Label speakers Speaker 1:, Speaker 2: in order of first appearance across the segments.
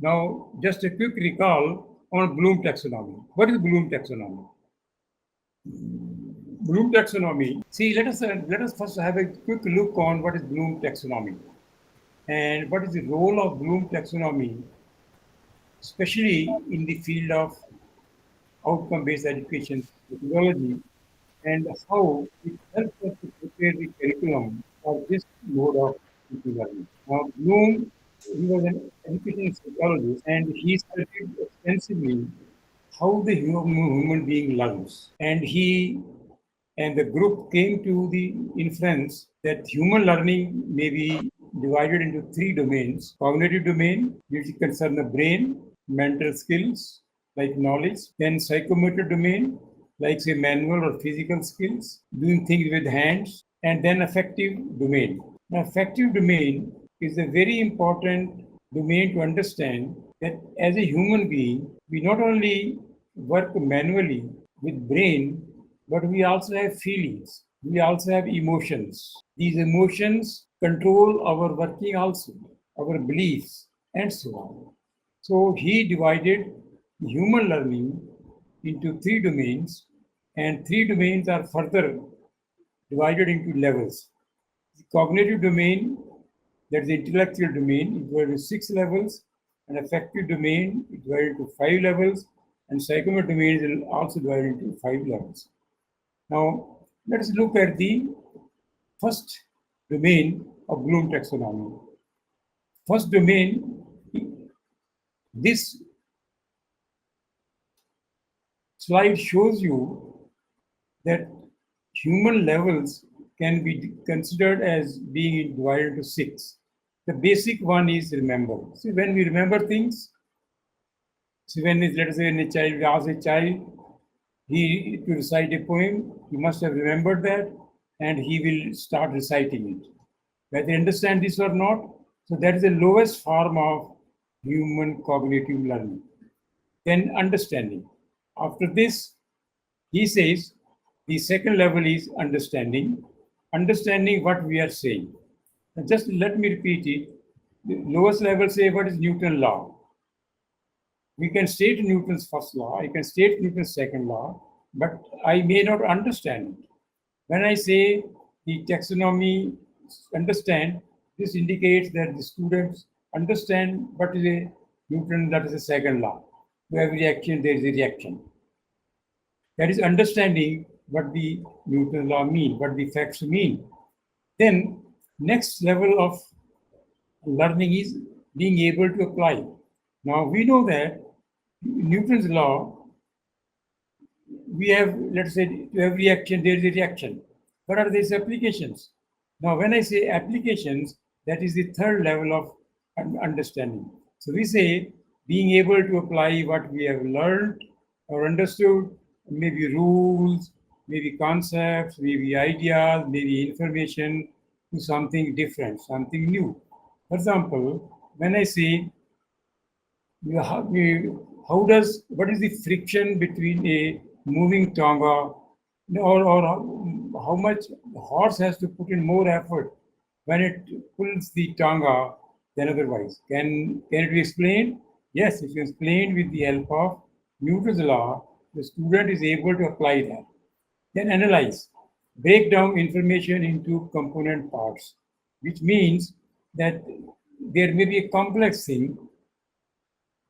Speaker 1: Now, just a quick recall on Bloom taxonomy. What is Bloom taxonomy? Bloom taxonomy. See, let us first have a quick look on what is Bloom taxonomy and what is the role of Bloom taxonomy, especially in the field of outcome-based education methodology, and how it helps us to prepare the curriculum for this mode of teaching learning. Now, Bloom, he was an education psychologist, and he studied extensively how the human being learns. And he and the group came to the inference that human learning may be divided into three domains: cognitive domain, which concerns the brain, mental skills like knowledge; then psychomotor domain, like say manual or physical skills, doing things with hands; and then affective domain. Now, affective domain is a very important domain to understand that as a human being, we not only work manually with brain, but we also have feelings. We also have emotions. These emotions control our working also, our beliefs, and so on. So he divided human learning into three domains, and three domains are further divided into levels. The cognitive domain, that's the intellectual domain, is divided into 6 levels, and affective domain is divided into 5 levels, and psychomotor domain is also divided into 5 levels. Now, let us look at the first domain of Bloom taxonomy. First domain, this slide shows you that human levels can be considered as being divided into 6. The basic one is remember. See, when we remember things, let us say, when a child, we ask a child, he to recite a poem, he must have remembered that, and he will start reciting it. Whether they understand this or not, so that is the lowest form of human cognitive learning. Then understanding. After this, he says, the second level is understanding what we are saying. Now just let me repeat it. The lowest level say, what is Newton's law? We can state Newton's first law, I can state Newton's second law, but I may not understand it. When I say the taxonomy understand, this indicates that the students understand what is a Newton, that is the second law. To every action, there is a reaction. That is understanding what the Newton law mean, what the facts mean. Then next level of learning is being able to apply. Now we know that Newton's law, we have, let's say, to every action there is a reaction. What are these applications? Now when I say applications, that is the third level of understanding. So we say being able to apply what we have learned or understood, maybe rules, maybe concepts, maybe ideas, maybe information to something different, something new. For example, when I say, what is the friction between a moving tonga, or how much horse has to put in more effort when it pulls the tonga than otherwise? Can it be explained? Yes, it is explained with the help of Newton's law. The student is able to apply that. Then analyze, break down information into component parts, which means that there may be a complex thing.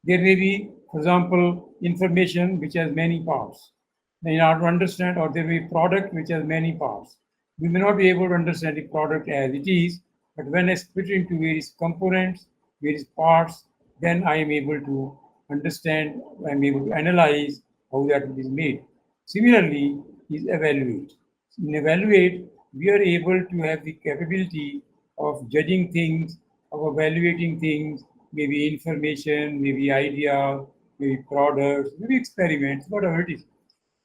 Speaker 1: There may be, for example, information which has many parts. In order to understand, or there may be product which has many parts. We may not be able to understand the product as it is, but when I split it into various components, various parts, then I am able to understand, I am able to analyze how that is made. Similarly, is evaluate. In evaluate, we are able to have the capability of judging things, of evaluating things, maybe information, maybe idea, maybe products, maybe experiments, whatever it is.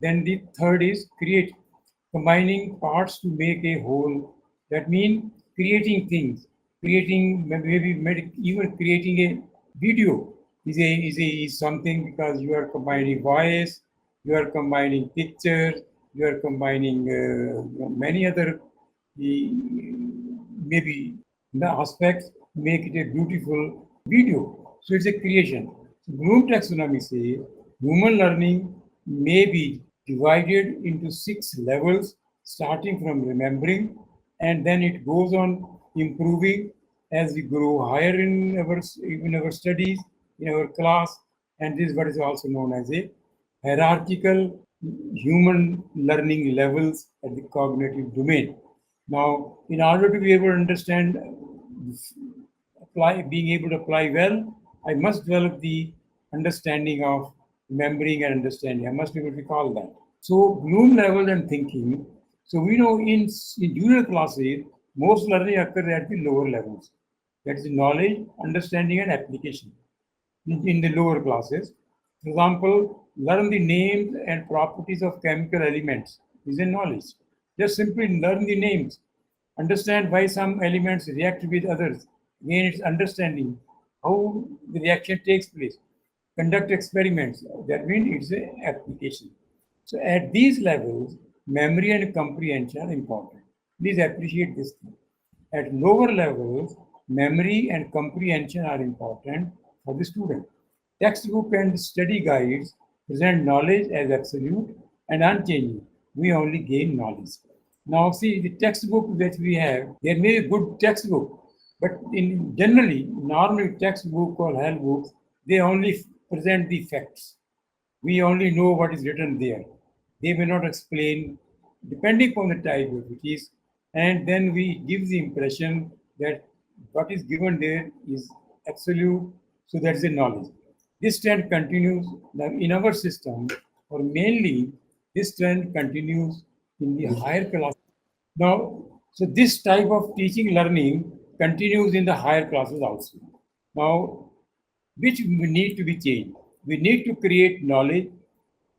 Speaker 1: Then the third is create, combining parts to make a whole. That means creating things, creating maybe even creating a video is something, because you are combining voice, you are combining pictures, you are combining many other maybe the aspects, make it a beautiful video. So it's a creation. So Bloom taxonomy says human learning may be divided into 6 levels, starting from remembering, and then it goes on improving as we grow higher in our studies, in our class, and this is what is also known as a hierarchical human learning levels at the cognitive domain. Now, in order to be able to understand, being able to apply well, I must develop the understanding of remembering and understanding. I must be able to recall that. So, Bloom level and thinking. So, we know in junior classes, most learning occurs at the lower levels. That is knowledge, understanding, and application in the lower classes. For example, learn the names and properties of chemical elements is a knowledge. Just simply learn the names. Understand why some elements react with others. Again, it's understanding how the reaction takes place. Conduct experiments. That means it's an application. So at these levels, memory and comprehension are important. Please appreciate this thing. At lower levels, memory and comprehension are important for the student. Textbook and study guides present knowledge as absolute and unchanging. We only gain knowledge. Now, see the textbook that we have, there may be good textbook, but in generally, normally textbook or handbooks, they only present the facts. We only know what is written there. They may not explain, depending upon the type of it is, and then we give the impression that what is given there is absolute, so that's the knowledge. This trend continues in our system, or mainly this trend continues in the higher class. Now, so this type of teaching learning continues in the higher classes also. Now, which need to be changed. We need to create knowledge,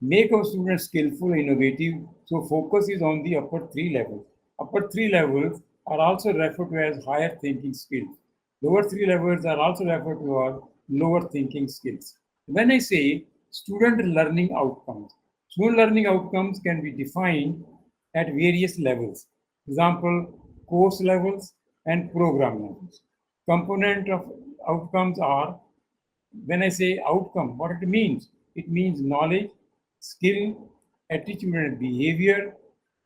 Speaker 1: make our students skillful, innovative. So focus is on the upper 3 levels. Upper 3 levels are also referred to as higher thinking skills. Lower 3 levels are also referred to as lower thinking skills. When I say student learning outcomes, student learning outcomes can be defined at various levels. Example, course levels and program levels. Component of outcomes are, when I say outcome, what it means knowledge, skill, attitude and behavior,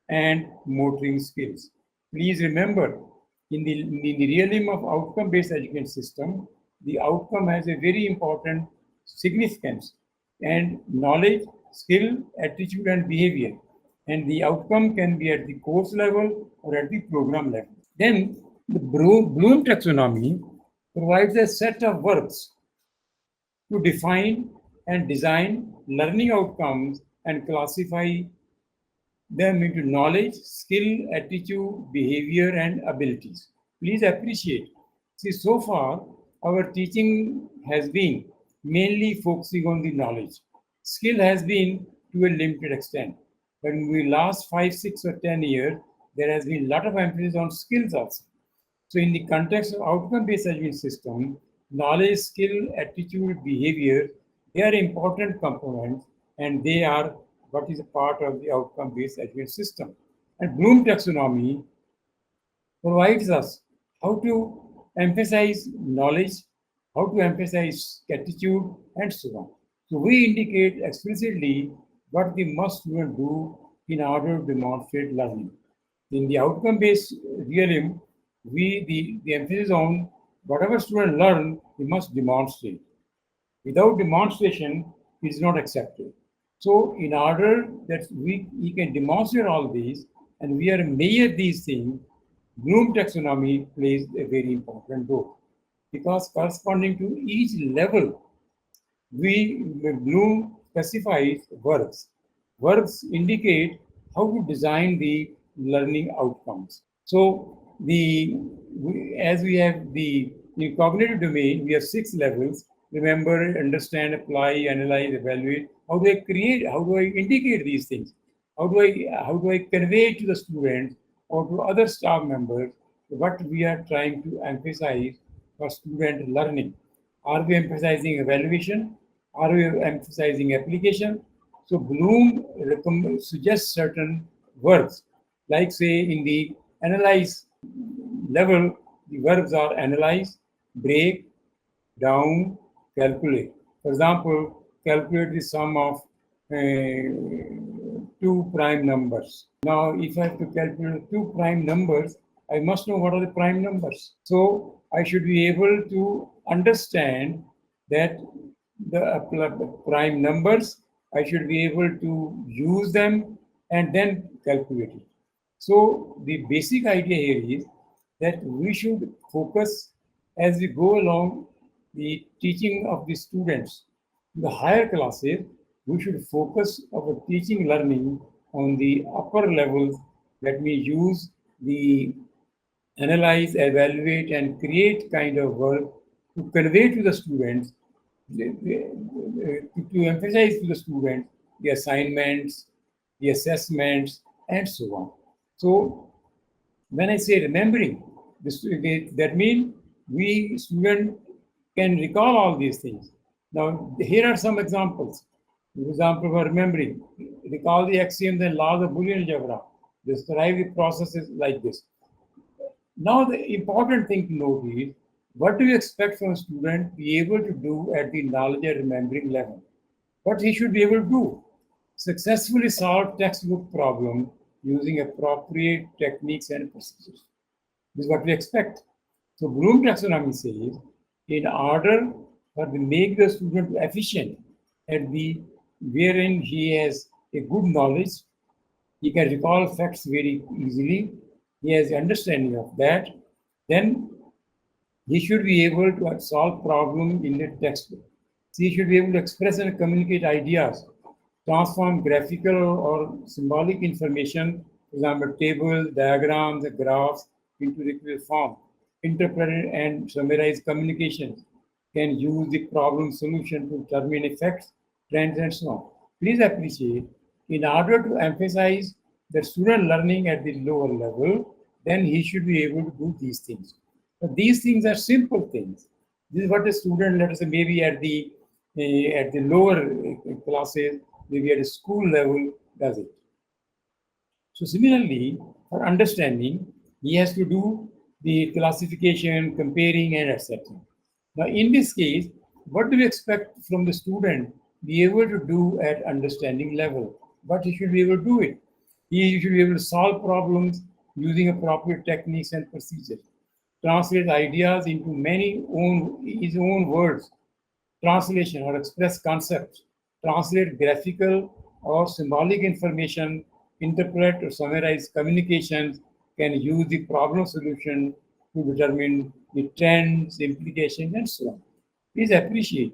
Speaker 1: and motoring skills. Please remember, in the realm of outcome-based education system, the outcome has a very important significance, and knowledge, skill, attitude, and behavior. And the outcome can be at the course level or at the program level. Then the Bloom taxonomy provides a set of verbs to define and design learning outcomes and classify them into knowledge, skill, attitude, behavior, and abilities. Please appreciate. See, so far, our teaching has been mainly focusing on the knowledge. Skill has been to a limited extent. But in the last 5, 6, or 10 years, there has been a lot of emphasis on skills also. So, in the context of outcome-based education system, knowledge, skill, attitude, behavior, they are important components, and they are what is a part of the outcome-based education system. And Bloom taxonomy provides us how to emphasize knowledge, how to emphasize attitude, and so on. So we indicate explicitly what the must student do in order to demonstrate learning. In the outcome-based realm, the emphasis on whatever student learn, he must demonstrate. Without demonstration, it is not accepted. So, in order that we can demonstrate all these and we are measure these things, Bloom taxonomy plays a very important role because corresponding to each level, Bloom specifies verbs. Verbs indicate how to design the learning outcomes. So as we have the in cognitive domain, we have 6 levels. Remember, understand, apply, analyze, evaluate. How do I create? How do I indicate these things? How do I convey to the students or to other staff members what we are trying to emphasize for student learning? Are we emphasizing evaluation? Are we emphasizing application? So Bloom suggests certain verbs, like say in the analyze level, the verbs are analyze, break, down, calculate. For example, calculate the sum of two prime numbers. Now, if I have to calculate two prime numbers, I must know what are the prime numbers. So I should be able to understand that the prime numbers, I should be able to use them and then calculate it. So the basic idea here is that we should focus as we go along the teaching of the students. In the higher classes, we should focus our teaching learning on the upper levels, that we use the analyze, evaluate, and create kind of work to convey to the students, to emphasize to the students the assignments, the assessments, and so on. So when I say remembering, that means we student can recall all these things. Now, here are some examples. For example, for remembering, recall the axioms and laws of Boolean algebra. Describe the processes like this. Now, the important thing to note is, what do you expect from a student to be able to do at the knowledge and remembering level? What he should be able to do? Successfully solve textbook problem using appropriate techniques and procedures. This is what we expect. So Bloom taxonomy says, in order for to make the student efficient at the wherein he has a good knowledge, he can recall facts very easily, he has understanding of that, then he should be able to solve problems in the textbook. He should be able to express and communicate ideas, transform graphical or symbolic information, for example, tables, diagrams, graphs, into the form, interpret and summarize communications, can use the problem solution to determine effects, trends, and so on. Please appreciate, in order to emphasize the student learning at the lower level, then he should be able to do these things. But these things are simple things. This is what a student, let us say, maybe at the lower classes, maybe at a school level, does it. So similarly, for understanding, he has to do the classification, comparing, and etc. Now, in this case, what do we expect from the student be able to do at understanding level? But he should be able to do it. He should be able to solve problems using appropriate techniques and procedures, translate ideas into his own words, translation or express concepts, translate graphical or symbolic information, interpret or summarize communications, can use the problem solution to determine the trends, implications, and so on. Please appreciate,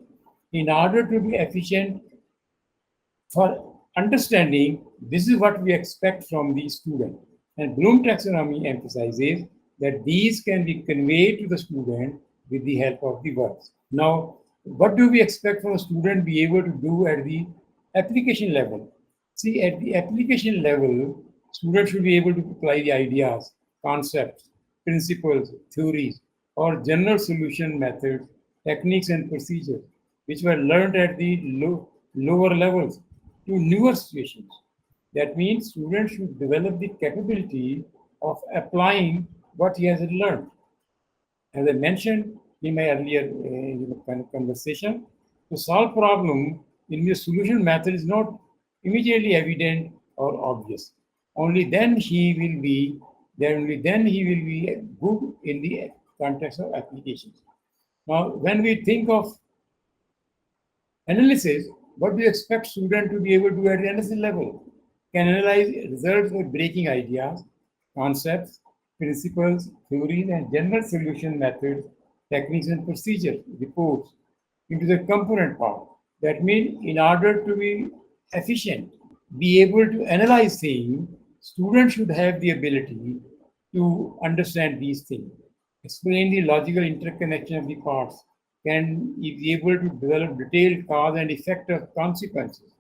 Speaker 1: in order to be efficient for understanding, this is what we expect from the student. And Bloom taxonomy emphasizes that these can be conveyed to the student with the help of the words. Now, what do we expect from a student be able to do at the application level? See, at the application level, students should be able to apply the ideas, concepts, principles, theories, or general solution methods, techniques, and procedures, which were learned at the lower levels to newer situations. That means students should develop the capability of applying what he has learned. As I mentioned in my earlier conversation, to solve problem in the solution method is not immediately evident or obvious. Only then he will be good in the context of applications. Now, when we think of analysis, what do you expect student to be able to do at the analysis level? Can analyze results by breaking ideas, concepts, principles, theories, and general solution methods, techniques, and procedures, reports into the component part. That means, in order to be efficient, be able to analyze things, students should have the ability to understand these things, explain the logical interconnection of the parts, can be able to develop detailed cause and effect of consequences.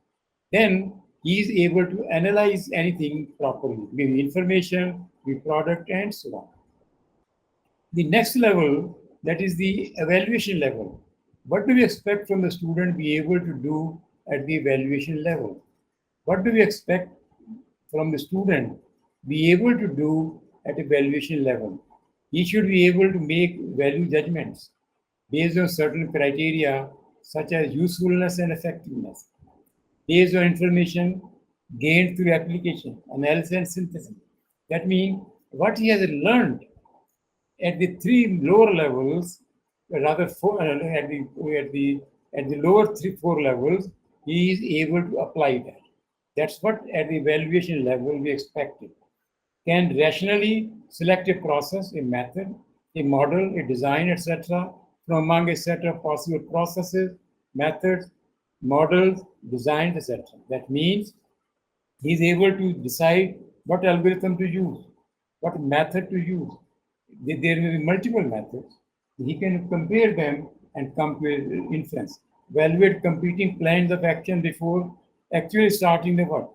Speaker 1: Then he is able to analyze anything properly, give information, give product, and so on. The next level, that is the evaluation level. What do we expect from the student be able to do at the evaluation level? What do we expect from the student be able to do at evaluation level? He should be able to make value judgments based on certain criteria such as usefulness and effectiveness, based on information gained through application, analysis, and synthesis. That means what he has learned at the three lower levels, rather four, at the lower four levels, he is able to apply that. That's what at the evaluation level we expected. Can rationally select a process, a method, a model, a design, etc., from among a set of possible processes, methods, models, designs, etc. That means he is able to decide what algorithm to use, what method to use. There may be multiple methods. He can compare them and come to an inference. Evaluate competing plans of action before actually starting the work.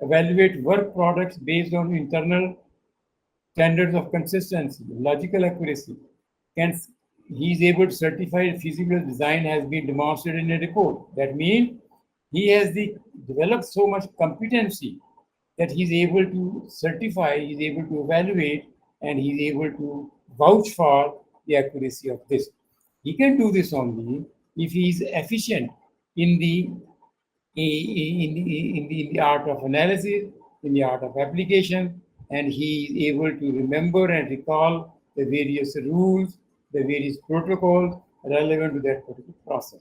Speaker 1: Evaluate work products based on internal standards of consistency, logical accuracy. Can he is able to certify feasible design has been demonstrated in a report. That means he has developed so much competency that he's able to certify, he's able to evaluate, and he's able to vouch for the accuracy of this. He can do this only if he is efficient in the art of analysis, in the art of application, and he is able to remember and recall the various rules, the various protocols relevant to that particular process.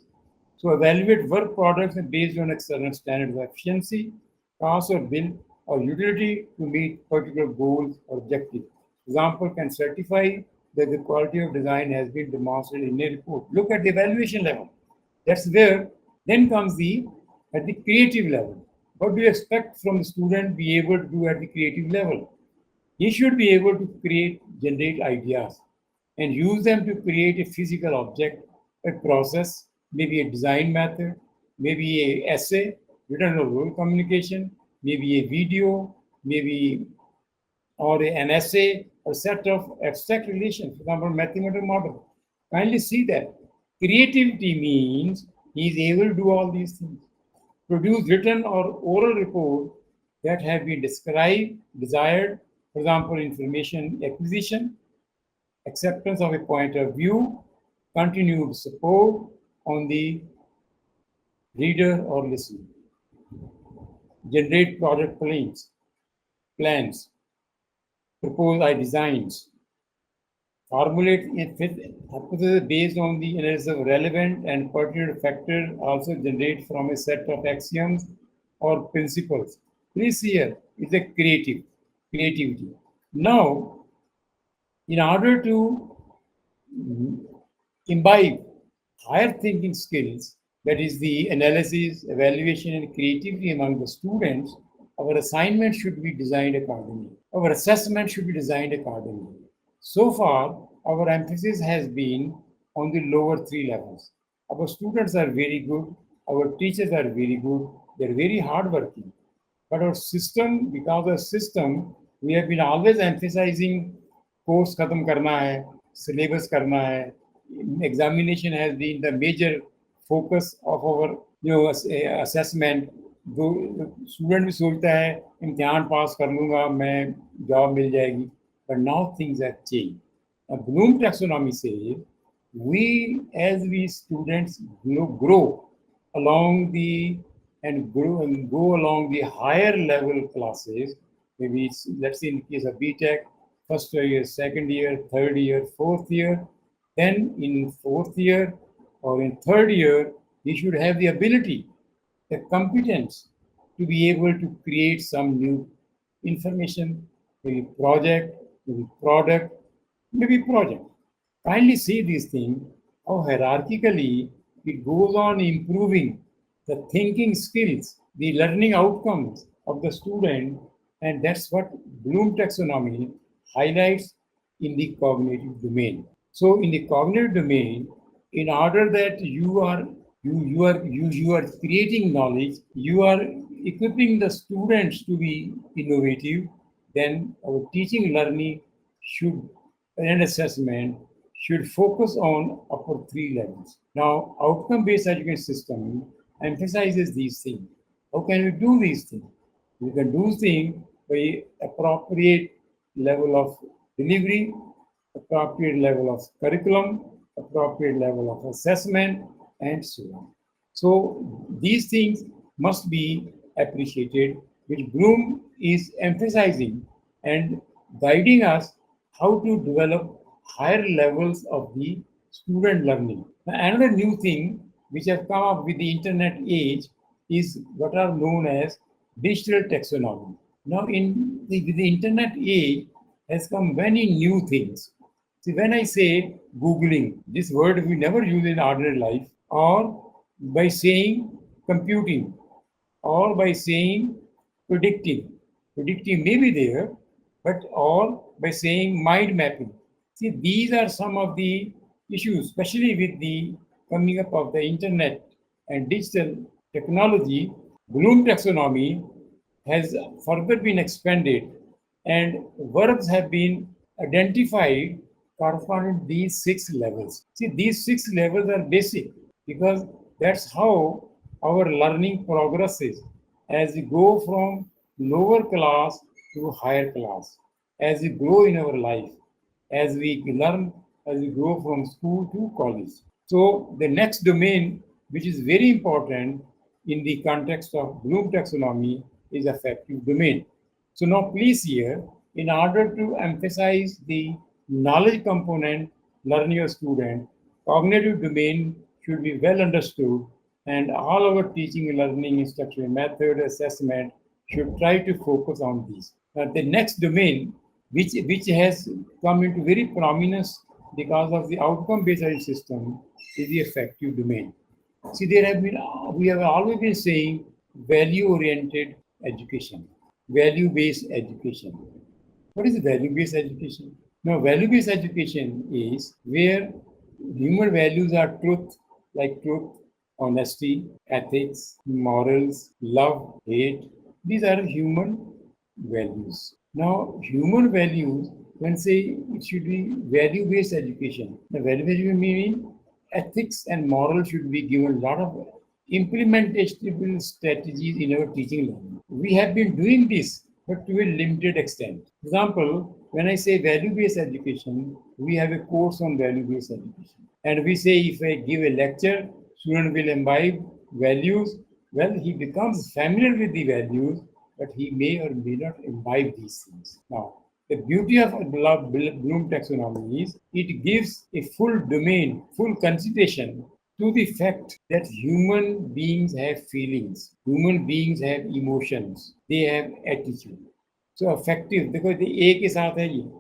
Speaker 1: So evaluate work products based on external standards of efficiency, cost or bill, or utility to meet particular goals or objectives. Example, can certify that the quality of design has been demonstrated in a report. Look at the evaluation level. That's where then comes at the creative level. What do you expect from the student be able to do at the creative level? He should be able to generate ideas and use them to create a physical object, a process, maybe a design method, maybe a essay, written or oral communication, maybe a video, maybe or an essay, or set of abstract relations, for example, mathematical model. Kindly see that. Creativity means he is able to do all these things. Produce written or oral report that have been described, desired, for example, information acquisition, acceptance of a point of view, continued support on the reader or listener. Generate project plans, propose designs, formulate a hypothesis based on the analysis of relevant and pertinent factors, also generate from a set of axioms or principles. Please here is a creativity. Now, in order to imbibe higher thinking skills, that is the analysis, evaluation, and creativity among the students, our assignment should be designed accordingly. Our assessment should be designed accordingly. So far, our emphasis has been on the lower three levels. Our students are very good, our teachers are very good, they're very hardworking. But our system, because of system, we have been always emphasizing course khatam karna hai, syllabus karna hai. Examination has been the major focus of our assessment. Student भी सोचता है इम्तिहान पास कर लूँगा मैं job मिल जाएगी, but now things have changed. Bloom taxonomy says we students grow along go along the higher level classes. Maybe let's say in the case of BTech, first year, second year, third year, fourth year. Then in fourth year or in third year, we should have the ability, the competence to be able to create some new information, maybe project, maybe product, maybe project. Kindly see these things, how hierarchically it goes on improving the thinking skills, the learning outcomes of the student, and that's what Bloom taxonomy highlights in the cognitive domain. So in the cognitive domain, in order that you are creating knowledge, you are equipping the students to be innovative, then our teaching learning and assessment should focus on upper three levels. Now, outcome-based education system emphasizes these things. How can we do these things? We can do things by appropriate level of delivery, appropriate level of curriculum, appropriate level of assessment, and so on. So these things must be appreciated, which Bloom is emphasizing and guiding us how to develop higher levels of the student learning. Another new thing which have come up with the internet age is what are known as digital taxonomy. Now, with the internet age has come many new things. See, when I say Googling, this word we never use in ordinary life, or by saying computing, or by saying predicting. Predicting may be there, but or by saying mind mapping. See, these are some of the issues, especially with the coming up of the internet and digital technology. Bloom taxonomy has further been expanded and verbs have been identified corresponding to these 6 levels. See, these 6 levels are basic because that's how our learning progresses as we go from lower class to higher class, as we grow in our life, as we learn, as we grow from school to college. So the next domain, which is very important in the context of Bloom taxonomy, is affective domain. So now please here, in order to emphasize the knowledge component learning your student, cognitive domain should be well understood and all our teaching and learning instruction method assessment should try to focus on these. The next domain, which has come into very prominence because of the outcome-based system, is the affective domain. See, we have always been saying value-oriented education, value-based education. What is value-based education? Now, value-based education is where human values are truth, like truth, honesty, ethics, morals, love, hate. These are human values. Now, human values, when say it should be value-based education. The value-based education meaning ethics and morals should be given a lot of implementable strategies in our teaching learning. We have been doing this, but to a limited extent. For example, when I say value-based education, we have a course on value-based education. And we say if I give a lecture, student will imbibe values. Well, he becomes familiar with the values, but he may or may not imbibe these things. Now, the beauty of Bloom taxonomy is it gives a full domain, full consideration to the fact that human beings have feelings, human beings have emotions, they have attitude. So affective, because the A के साथ है ये.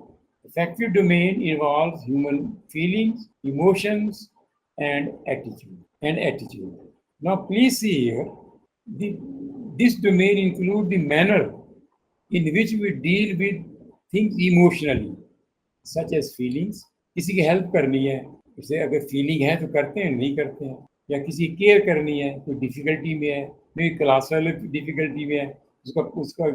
Speaker 1: Affective domain involves human feelings, emotions, and attitude. Now please see here, this domain includes the manner in which we deal with things emotionally, such as feelings. किसी की help करनी है, जैसे अगर फीलिंग है तो करते हैं, नहीं करते हैं, या किसी केयर करनी है, कोई डिफिकल्टी में है, मेरी क्लास वाले डिफिकल्टी में है, उसका उसका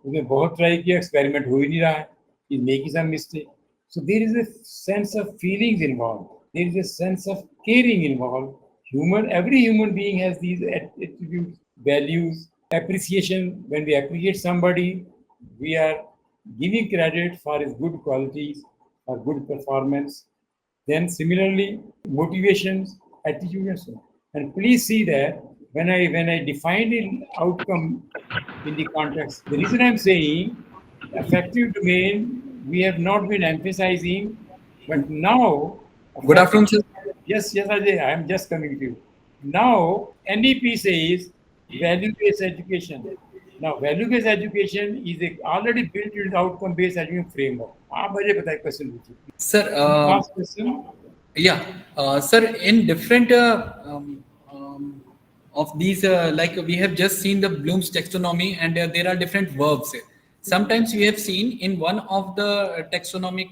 Speaker 1: उसने बहुत ट्राई किया, एक्सपेरिमेंट हो ही नहीं रहा है, is making some mistake. So there is a sense of feelings involved. There is a sense of caring involved. Every human being has these attributes, values, appreciation. When we appreciate somebody, we are giving credit for his good qualities or good performance. Then similarly, motivations, attitude, and so on. And please see that when I define an outcome in the context, the reason I'm saying affective domain we have not been emphasizing, but now.
Speaker 2: Good afternoon, sir.
Speaker 1: Yes, Ajay, I am just coming to you. Now, NEP says value-based education. Now, value-based education is already built into outcome-based education framework. आप मुझे बताइए question पूछिए.
Speaker 2: Sir,
Speaker 1: Last question.
Speaker 2: yeah, sir, in different of these, like we have just seen the Bloom's taxonomy, and there are different verbs. Sometimes we have seen in one of the taxonomic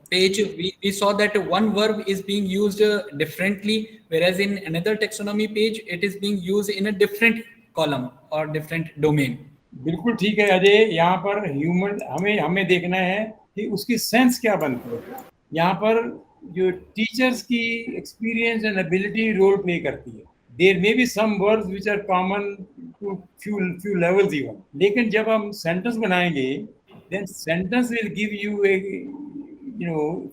Speaker 2: page, we saw that one verb is being used differently, whereas in another taxonomy page, it is being used in a different column or different domain.
Speaker 1: बिल्कुल ठीक है अजय. यहाँ पर human हमें देखना है कि उसकी सेंस क्या बनती है. यहाँ पर जो टीचर्स की experience and ability role play करती है. There may be some words which are common to few levels even. लेकिन जब हम सेंटेंस बनाएंगे, then sentence will give you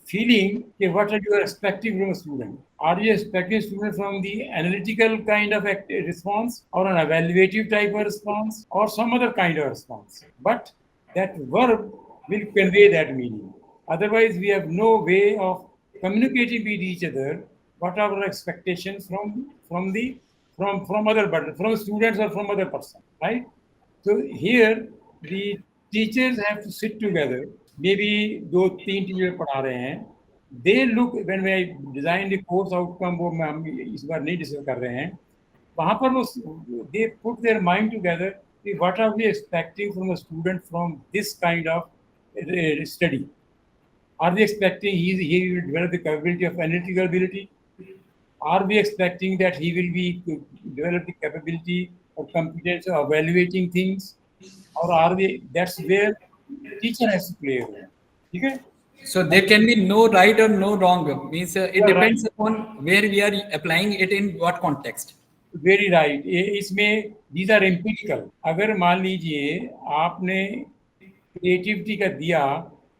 Speaker 1: feeling okay, what are you expecting from a student? Are you expecting a student from the analytical kind of response, or an evaluative type of response, or some other kind of response? But that verb will convey that meaning. Otherwise, we have no way of communicating with each other what are our expectations from other, but from students or from other person, right? So here the teachers have to sit together. Maybe दो तीन teacher पढ़ा रहे हैं. They look when I design the course outcome, वो हम इस बार नहीं discuss कर रहे हैं. वहाँ पर वो they put their mind together. What are we expecting from a student from this kind of study? Are we expecting he will develop the capability of analytical ability? Are we expecting that he will be develop the capability or competence of evaluating things, or are we? That's where teacher has to play a role. Okay?
Speaker 2: So there can be no right or no wrong. Means it
Speaker 1: You are right.
Speaker 2: depends upon where we are applying it in what context.
Speaker 1: Very right. इसमें these are empirical. अगर मान लीजिए आपने creativity का दिया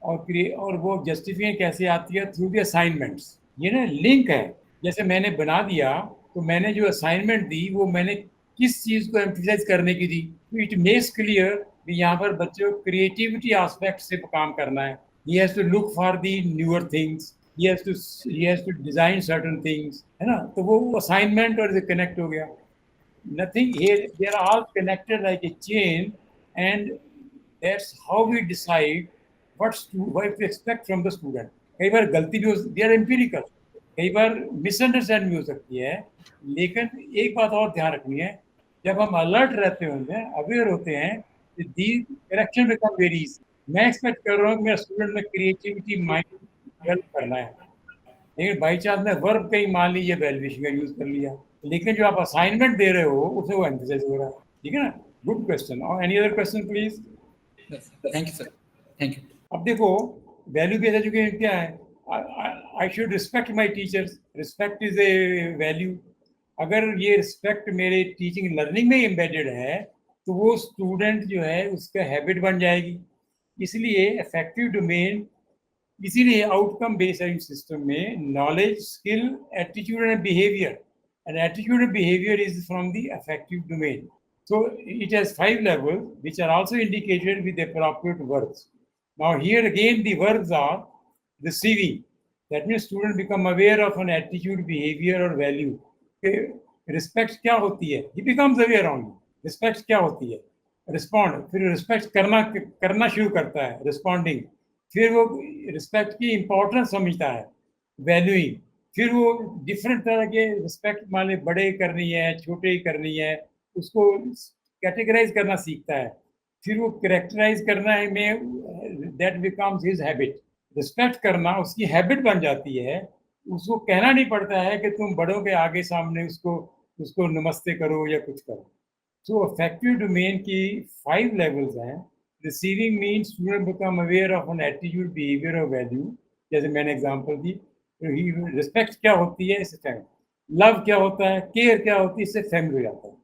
Speaker 1: और वो justification कैसे आती है थ्रू द असाइनमेंट्स. ये ना लिंक है. जैसे मैंने बना दिया तो मैंने जो असाइनमेंट दी वो मैंने किस चीज को एम्फसाइज करने की दी. तो इट मेक्स क्लियर कि यहाँ पर बच्चों को क्रिएटिविटी एस्पेक्ट से काम करना है. He has to look for the newer things. he has to design certain things, है ना. तो वो असाइनमेंट और कनेक्ट हो गया. Nothing here, they are all connected like a chain, and that's how we decide what to expect from the student. कई बार गलती भी हो, they are empirical. कई बार मिसअंडरस्टैंड भी हो सकती है. लेकिन एक बात और ध्यान रखनी है, जब हम अलर्ट रहते होते हैं, अवेयर होते हैं, दी करेक्शन बिकम वेरी इजी. मैं एक्सपेक्ट कर रहा हूँ कि मेरा स्टूडेंट में क्रिएटिविटी माइंड डेवलप करना है, लेकिन बाई चांस में वर्ब कहीं मान लीजिए वैल्यूएशन का यूज कर लिया, लेकिन जो आप असाइनमेंट दे रहे हो उसमें वो एम्फसाइज हो रहा है. ठीक है ना. Good question. और any other question please.
Speaker 2: Thank you, sir. Thank you.
Speaker 1: अब देखो वैल्यू बेस्ड एजुकेशन क्या है. I should respect my teachers. Respect is a value. अगर ये रिस्पेक्ट मेरे टीचिंग लर्निंग में एम्बेडेड है तो वो स्टूडेंट जो है उसका हैबिट बन जाएगी. इसलिए इफेक्टिव डोमेन, इसीलिए आउटकम बेस्ड सिस्टम में knowledge, skill, attitude and behaviour, and attitude and behavior is from the affective domain. So it has 5 levels which are also indicated with the appropriate verbs. Now here again the verbs are receiving. That means student become aware of an attitude, behavior or value. Respect क्या होती है? He becomes aware only. Respect क्या होती है? Respond. फिर respect करना शुरू करता है, responding. फिर वो respect की importance समझता है, valuing. फिर वो डिफरेंट तरह के रिस्पेक्ट, मान ली बड़े करनी है, छोटे ही करनी है, उसको कैटेगराइज करना सीखता है. फिर वो करेक्टराइज करना है में that becomes his habit. Respect करना उसकी हैबिट बन जाती है. उसको कहना नहीं पड़ता है कि तुम बड़ों के आगे सामने उसको नमस्ते करो या कुछ करो. सो अफेक्टिव डोमेन की 5 लेवल्स हैं. Receiving means student become aware of N attitude, behaviour और वैल्यू. जैसे मैंने एग्जांपल दी. रिस्पेक्ट क्या होती है, इससे फैमिली. लव क्या होता है, केयर क्या होती है, इससे फैमिली हो जाता है.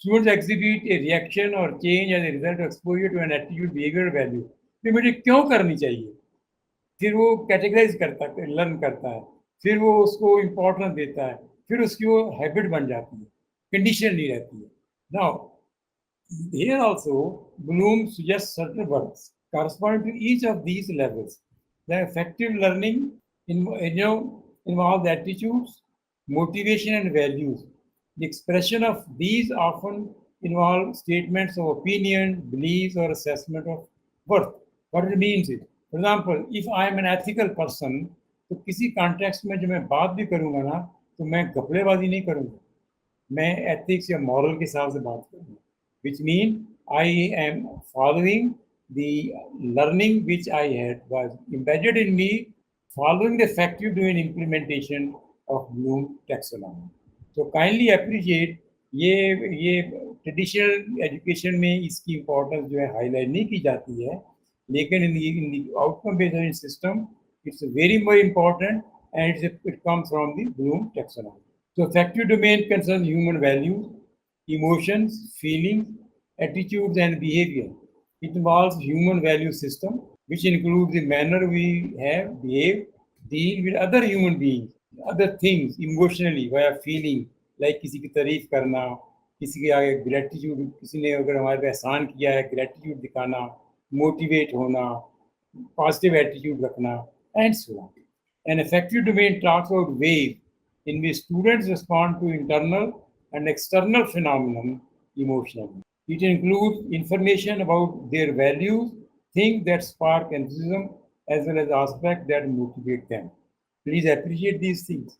Speaker 1: स्टूडेंट्स एग्जिबिट ए रिएक्शन और change as a result of exposure to an attitude, behaviour, value. तो मुझे क्यों करनी चाहिए. फिर वो कैटेगराइज करता है, लर्न करता है, फिर वो उसको इम्पोर्टेंस देता है, फिर उसकी वो हैबिट बन जाती है, कंडीशन नहीं रहती है. Now here also Bloom suggests certain verbs corresponding to each of these levels. The effective learning involves attitudes, motivation, and values. The expression of these often involve statements of opinion, beliefs, or assessment of worth. What it means is, for example, if I am an ethical person, तो किसी context में जब मैं बात भी करूंगा ना, तो मैं घपलेबाजी नहीं करूंगा, मैं एथिक्स या मॉरल के हिसाब से बात करूंगा. Which means I am following the learning which I had was embedded in me, following the effective doing implementation of Bloom taxonomy. So kindly appreciate ये ट्रेडिशनल एजुकेशन में इसकी इम्पोर्टेंस जो है हाईलाइट नहीं की जाती है, लेकिन in the outcome based system it's very more important, and it comes from the Bloom taxonomy. So affective domain concerns human values, emotions, feelings, attitudes, and behavior. It involves human value system. which includes the manner we have, behave, deal with other human beings, other things emotionally via feeling, like किसी की तारीफ करना, किसी के आगे gratitude, किसी ने अगर हमारे पे एहसान किया है ग्रेटिट्यूड दिखाना, मोटिवेट होना, पॉजिटिव एटीट्यूड रखना, and so on. An affective domain talks about ways in which students respond to internal and external phenomenon emotionally. It includes information about their values, things that spark enthusiasm, as well as aspects that motivate them. Please appreciate these things.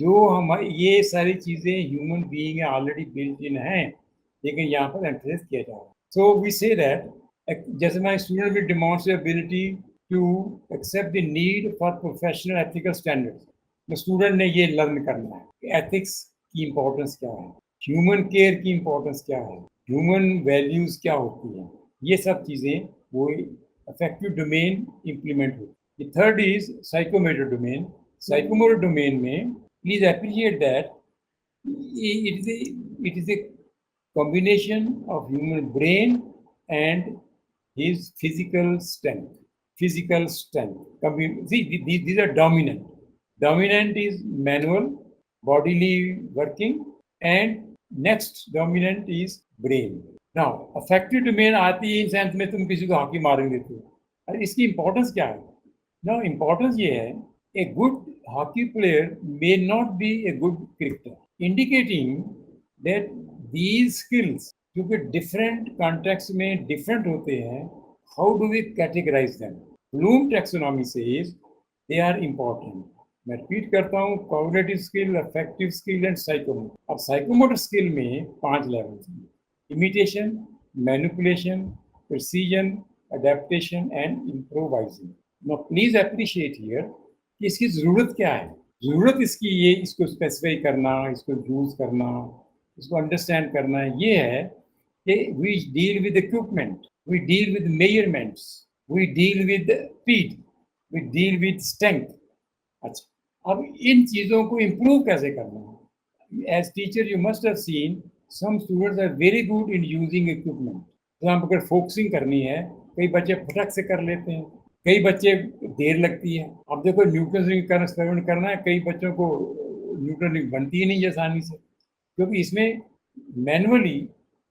Speaker 1: जो हम ये सारी चीजें human being already built in हैं, लेकिन यहाँ पर emphasise किया जा रहा है. सो वी से दैट जैसे my student will demonstrate ability to accept the need for professional ethical standards. The student ने ये लर्न करना है एथिक्स की इम्पोर्टेंस क्या है, ह्यूमन केयर की इम्पोर्टेंस क्या है, ह्यूमन वैल्यूज क्या होती हैं, ये सब चीजें वो अफेक्टिव डोमेन इम्प्लीमेंट होती है. The third is psychomotor domain. Psychomotor domain में please appreciate that it is a combination of human brain and his physical strength. Physical strength. See, these are dominant. Dominant is manual, bodily working, and next dominant is brain. Now, affective domain आती है in sense में तुम किसी को hockey मारेंगे देते हो. अरे इसकी इंपॉर्टेंस क्या है? Now, importance ये है, a good hockey player may not be a good cricketer, indicating that these skills, क्योंकि different context में different होते हैं, how do we categorize them? Bloom taxonomy says they are important. मैं repeat करता हूँ, cognitive skill, affective skill and psychomotor. अब psychomotor skill में 5 levels हैं: imitation, manipulation, precision, adaptation and improvising. Now please appreciate here कि इसकी जरूरत क्या है. जरूरत इसकी ये इसको स्पेसिफाई करना, इसको यूज करना, इसको अंडरस्टैंड करना ये है कि we deal with equipment, we deal with measurements, we deal with speed, we deal with strength. अच्छा, अब इन चीजों को improve कैसे करना है? As teacher you must have seen some students are very good in using equipment. अगर focusing करनी है, कई बच्चे फटक से कर लेते हैं, कई बच्चे देर लगती है. अब देखो न्यूटन रिंग का एक्सपेरिमेंट करना है, कई बच्चों को न्यूटन रिंग बनती ही नहीं आसानी से, क्योंकि इसमें मैनुअली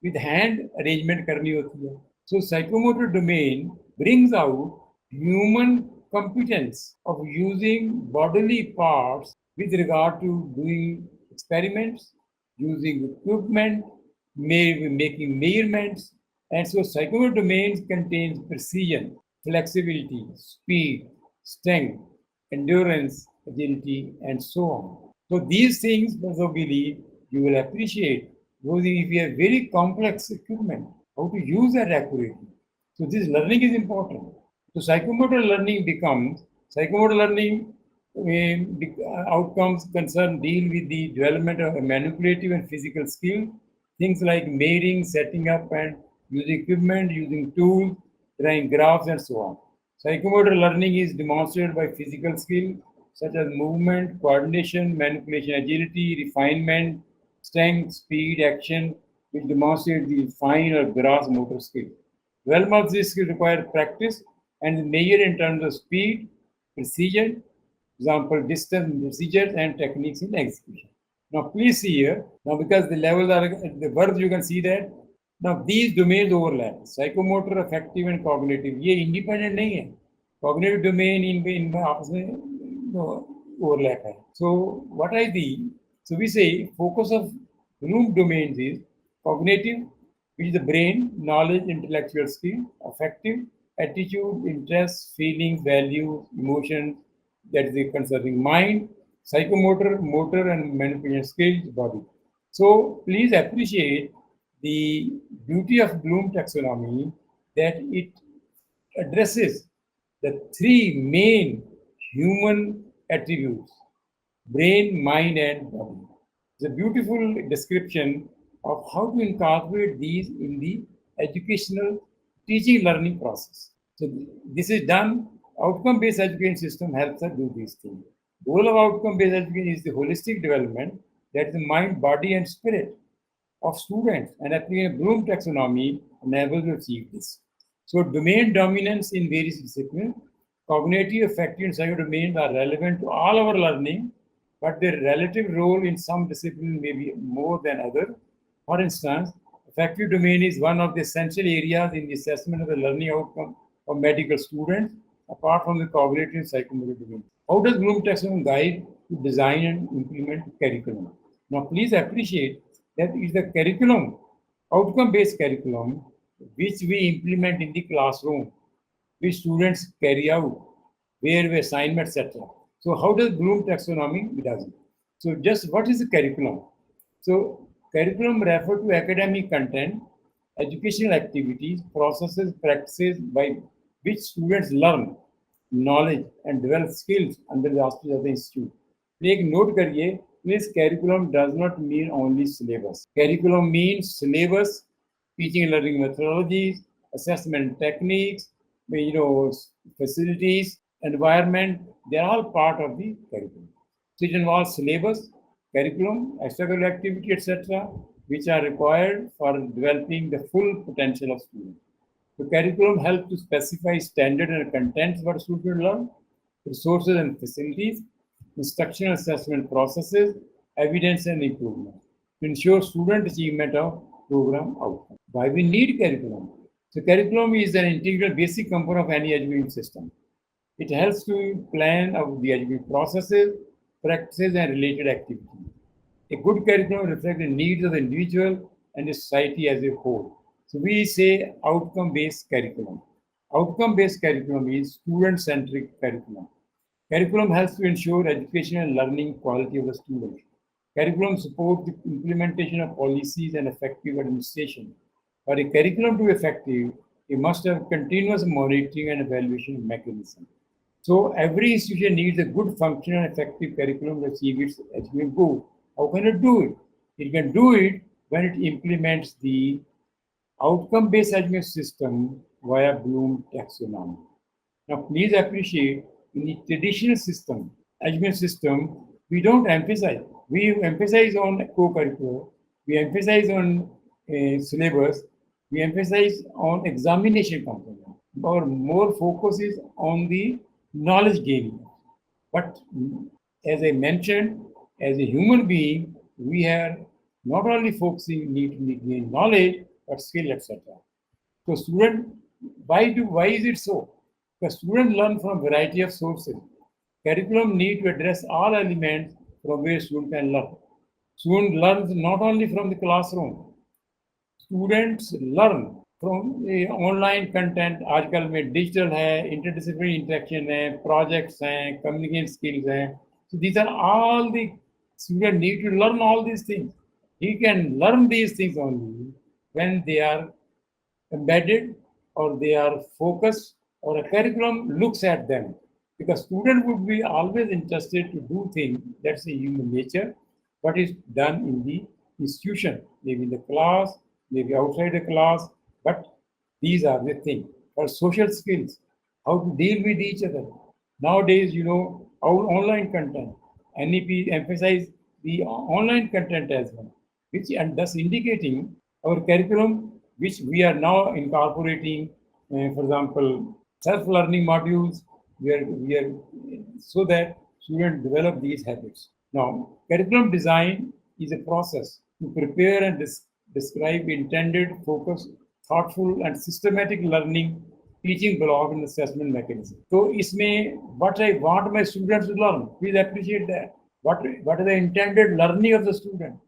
Speaker 1: विद हैंड अरेंजमेंट करनी होती है. So psychomotor domain brings out human competence of using bodily parts with regard to doing experiments, using equipment, making measurements. And so psychomotor domains contains precision, flexibility, speed, strength, endurance, agility, and so on. So these things, also believe you will appreciate, because if you have very complex equipment, how to use that accurately. So this learning is important. So psychomotor learning becomes, psychomotor learning outcomes concern deal with the development of a manipulative and physical skill, things like measuring, setting up and using equipment, using tools, drawing graphs and so on. Psychomotor learning is demonstrated by physical skill such as movement, coordination, manipulation, agility, refinement, strength, speed, action, which demonstrate the fine or gross motor skill. Development of this skill requires practice and measure in terms of speed, precision, example, distance, procedures, and techniques in execution. Now, please see here. Now, because the levels are the verbs, you can see that. Now, these domains overlap: psychomotor, affective, and cognitive. ये independent नहीं है. Cognitive domain in आपस में overlap है. So, what are the? So we say focus of Bloom domains is cognitive, which is the brain, knowledge, intellectual skill; affective, attitude, interests, feelings, values, emotions, that is the concerning mind; psychomotor, motor and manipulation skills, body. So please appreciate the beauty of Bloom taxonomy, that it addresses the 3 main human attributes: brain, mind, and body. It's a beautiful description of how to incorporate these in the educational teaching learning process. So this is done. Outcome-based education system helps us do these things. Goal of outcome-based education is the holistic development, that is the mind, body, and spirit of students, and applying a Bloom taxonomy enables to achieve this. So domain dominance in various disciplines, cognitive, affective, and psychodomains are relevant to all our learning, but their relative role in some disciplines may be more than others. For instance, affective domain is one of the essential areas in the assessment of the learning outcome of medical students, apart from the cognitive and psychomotor domain. How does Bloom taxonomy guide to design and implement curriculum? Now, please appreciate that it's the curriculum, outcome-based curriculum, which we implement in the classroom, which students carry out, where we assign, etc. So how does Bloom taxonomy does it? So just what is the curriculum? So curriculum refer to academic content, educational activities, processes, practices by which students learn knowledge and develop skills under the auspices of the institute. एक note करिए, please curriculum does not mean only syllabus. Curriculum means syllabus, teaching and learning methodologies, assessment techniques, facilities, environment. They are all part of the curriculum. So it involves syllabus, curriculum, extracurricular activity, etc., which are required for developing the full potential of students. The curriculum helps to specify standard and contents what students learn, resources and facilities, instructional assessment processes, evidence and improvement to ensure student achievement of program outcome. Why we need curriculum? So curriculum is an integral basic component of any education system. It helps to plan out the education processes, practices, and related activities. A good curriculum reflects the needs of the individual and the society as a whole. So we say outcome-based curriculum. Outcome-based curriculum is student-centric curriculum. Curriculum helps to ensure education and learning quality of the student. Curriculum supports the implementation of policies and effective administration. For a curriculum to be effective, it must have continuous monitoring and evaluation mechanism. So every institution needs a good functional and effective curriculum to achieve its education goal. How can it do it? It can do it when it implements the outcome-based education system via Bloom taxonomy. Now, please appreciate in the traditional system, education system, we don't emphasize. We emphasize on co-curricular, we emphasize on syllabus, we emphasize on examination component. Our more focus is on the knowledge gaining. But as I mentioned, as a human being, we are not only focusing need to gain knowledge, but skill, etc. So student, why is it so? Because students learn from a variety of sources. Curriculum need to address all elements from where student can learn. Student learns not only from the classroom. Students learn from online content. आजकल में digital है, interdisciplinary interaction है, projects हैं, communication skills हैं. So these are all the students need to learn all these things. He can learn these things only when they are embedded or they are focused or a curriculum looks at them. Because student would be always interested to do things, that's a human nature, what is done in the institution, maybe in the class, maybe outside the class, but these are the things. For social skills, how to deal with each other. Nowadays, our online content, NEP emphasize the online content as well, which and thus indicating our curriculum, which we are now incorporating, for example, self-learning modules, we are so that students develop these habits. Now, curriculum design is a process to prepare and describe intended, focused, thoughtful, and systematic learning, teaching block and assessment mechanism. So, isme what I want my students to learn, please appreciate that. What is the intended learning of the student?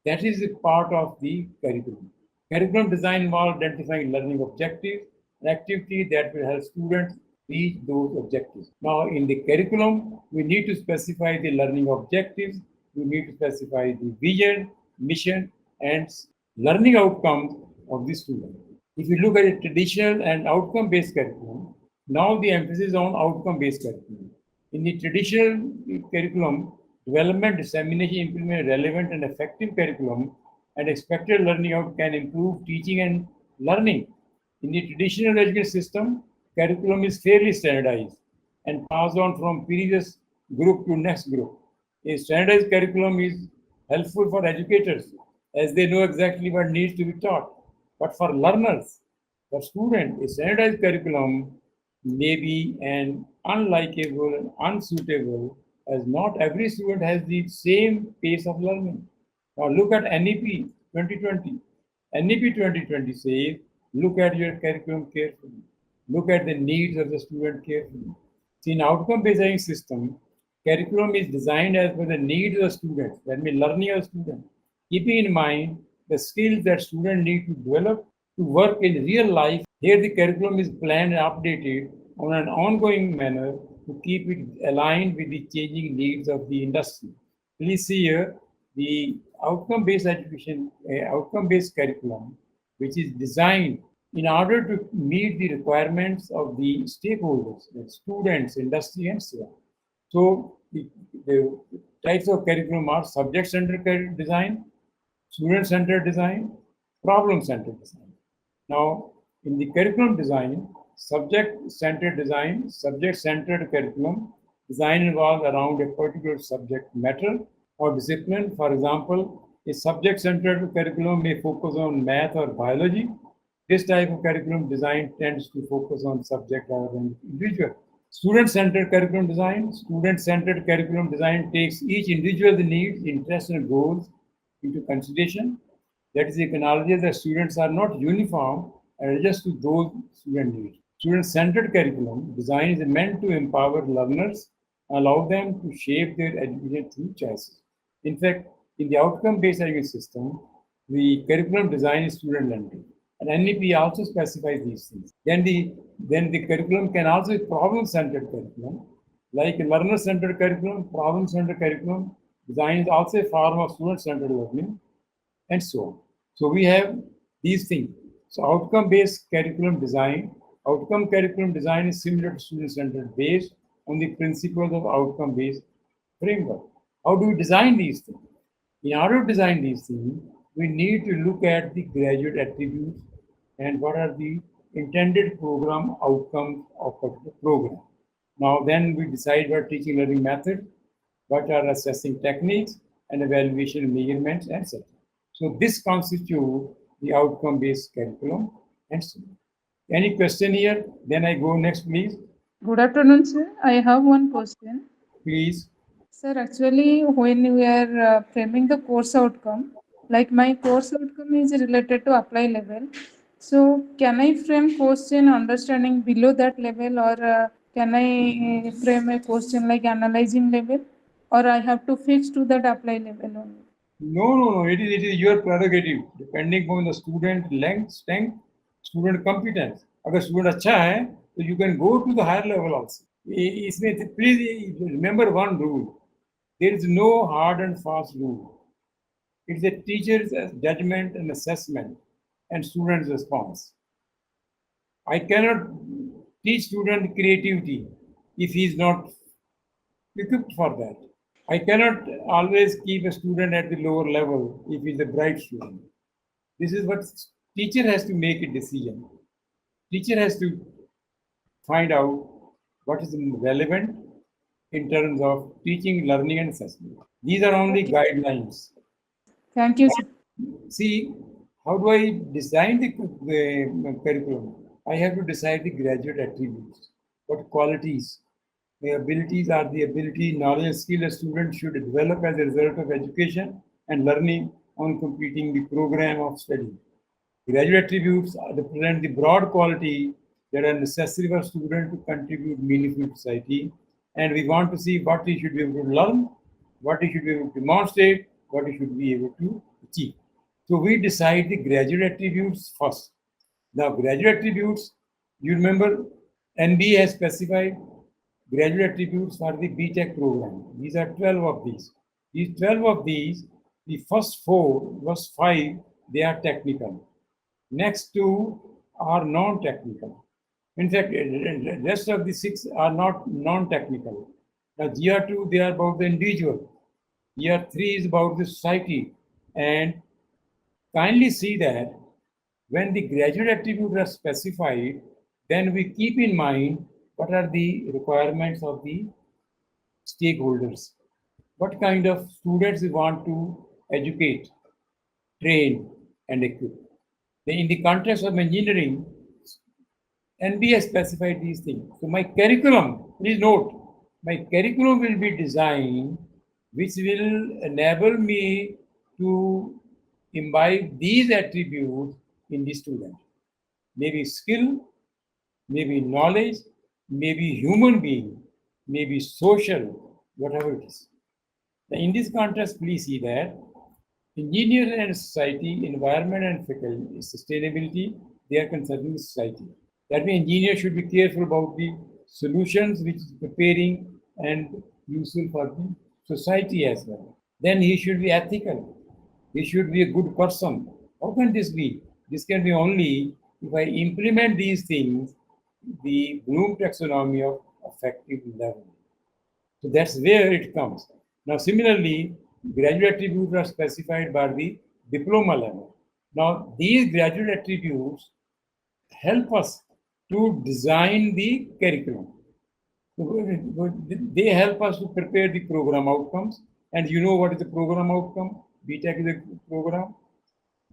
Speaker 1: That is a part of the curriculum. Curriculum design involves identifying learning objectives and activities that will help students reach those objectives. Now, in the curriculum, we need to specify the learning objectives, we need to specify the vision, mission, and learning outcomes of the student. If you look at a traditional and outcome-based curriculum, now the emphasis on outcome-based curriculum. In the traditional curriculum, development, dissemination, implement relevant and effective curriculum and expected learning out can improve teaching and learning. In the traditional education system, curriculum is fairly standardized and passed on from previous group to next group. A standardized curriculum is helpful for educators as they know exactly what needs to be taught. But for learners, For student, a standardized curriculum may be an unlikable and unsuitable as not every student has the same pace of learning. Now look at NEP 2020. NEP 2020 says, look at your curriculum carefully. Look at the needs of the student carefully. See, in outcome-based system, curriculum is designed as per the needs of the student, that means learning of the student, keeping in mind the skills that students need to develop to work in real life. Here the curriculum is planned and updated on an ongoing manner to keep it aligned with the changing needs of the industry. Please see here the outcome-based education, outcome-based curriculum, which is designed in order to meet the requirements of the stakeholders, the students, industry, and so on. So the types of curriculum are subject-centered design, student-centered design, problem-centered design. Now, in the curriculum design, subject-centered design, subject-centered curriculum design involves around a particular subject matter or discipline. For example, a subject-centered curriculum may focus on math or biology. This type of curriculum design tends to focus on subject rather than individual. Student-centered curriculum design. Student-centered curriculum design takes each individual's needs, interests, and goals into consideration. That is, it acknowledges that students are not uniform and adjust to those student needs. Student-centered curriculum design is meant to empower learners, allow them to shape their education through choices. In fact, in the outcome-based education system, the curriculum design is student-centered. And NEP also specifies these things. Then the curriculum can also be problem-centered curriculum, like a learner-centered curriculum, problem-centered curriculum. Design is also a form of student-centered learning, and so on. So we have these things. So outcome-based curriculum design. Outcome curriculum design is similar to student-centered based on the principles of outcome-based framework. How do we design these things? In order to design these things, we need to look at the graduate attributes and what are the intended program outcomes of a particular program. Now then we decide what teaching learning method, what are assessing techniques and evaluation measurements, etc. So this constitutes the outcome-based curriculum and so on. Any question here? Then I go next, please.
Speaker 3: Good afternoon, sir. I have one question.
Speaker 1: Please.
Speaker 3: Sir, actually, when we are framing the course outcome, like my course outcome is related to apply level. So, can I frame question understanding below that level, or can I frame a question like analyzing level, or I have to fix to that apply level only?
Speaker 1: No. It is your prerogative, depending on the student length, strength, student competence. अगर student अच्छा है, तो you can go to the higher level also. इसमें please remember one rule. There is no hard and fast rule. It is a teacher's judgment and assessment and student's response. I cannot teach student creativity if he is not equipped for that. I cannot always keep a student at the lower level if he is a bright student. This is what teacher has to make a decision. Teacher has to find out what is relevant in terms of teaching, learning, and assessment. These are only guidelines.
Speaker 3: Thank you, sir.
Speaker 1: See, how do I design the curriculum? I have to decide the graduate attributes. What qualities? The abilities are the ability, knowledge, and skill a student should develop as a result of education and learning on completing the program of study. Graduate attributes represent the broad quality that are necessary for student to contribute meaningfully to society. And we want to see what he should be able to learn, what he should be able to demonstrate, what he should be able to achieve. So we decide the graduate attributes first. Now, graduate attributes, you remember NBA has specified graduate attributes for the BTech program. These are 12 of these. These 12 of these, the first four, first five, they are technical. Next two are non-technical. In fact, the rest of the six are not non-technical. Now, GR2, they are about the individual. GR3 is about the society. And kindly see that when the graduate attributes are specified, then we keep in mind what are the requirements of the stakeholders. What kind of students we want to educate, train, and equip. In the context of engineering, NBA has specified these things. So my curriculum, please note, my curriculum will be designed which will enable me to imbibe these attributes in the student. Maybe skill, maybe knowledge, maybe human being, maybe social, whatever it is. Now, in this context, please see that engineers and society, environment and faculty, sustainability, they are concerning society. That means engineers should be careful about the solutions which is preparing and useful for the society as well. Then he should be ethical. He should be a good person. How can this be? This can be only if I implement these things, the Bloom taxonomy of effective level. So that's where it comes. Now, similarly, graduate attributes are specified by the diploma level. Now, these graduate attributes help us to design the curriculum. They help us to prepare the program outcomes. And you know what is the program outcome? BTech is a program,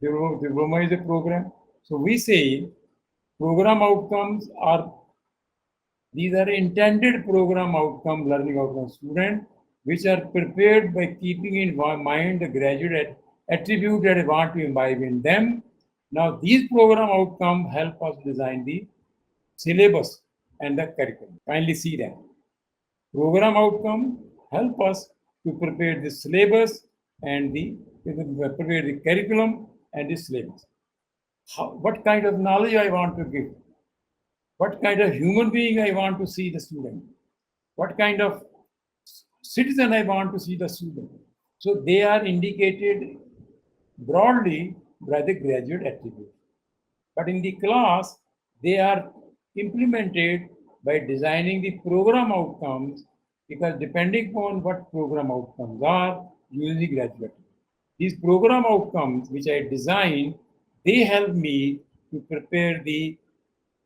Speaker 1: diploma is a program. So we say program outcomes are, these are intended program outcome, learning outcome student, which are prepared by keeping in mind the graduate attribute that I want to imbibe in them. Now, these program outcome help us design the syllabus and the curriculum. Kindly see that. Program outcome help us to prepare the syllabus and prepare the curriculum and the syllabus. What kind of knowledge I want to give? What kind of human being I want to see the student? What kind of citizen I want to see the student? So they are indicated broadly by the graduate attribute. But in the class, they are implemented by designing the program outcomes, because depending upon what program outcomes are, usually graduate. These program outcomes which I design, they help me to prepare the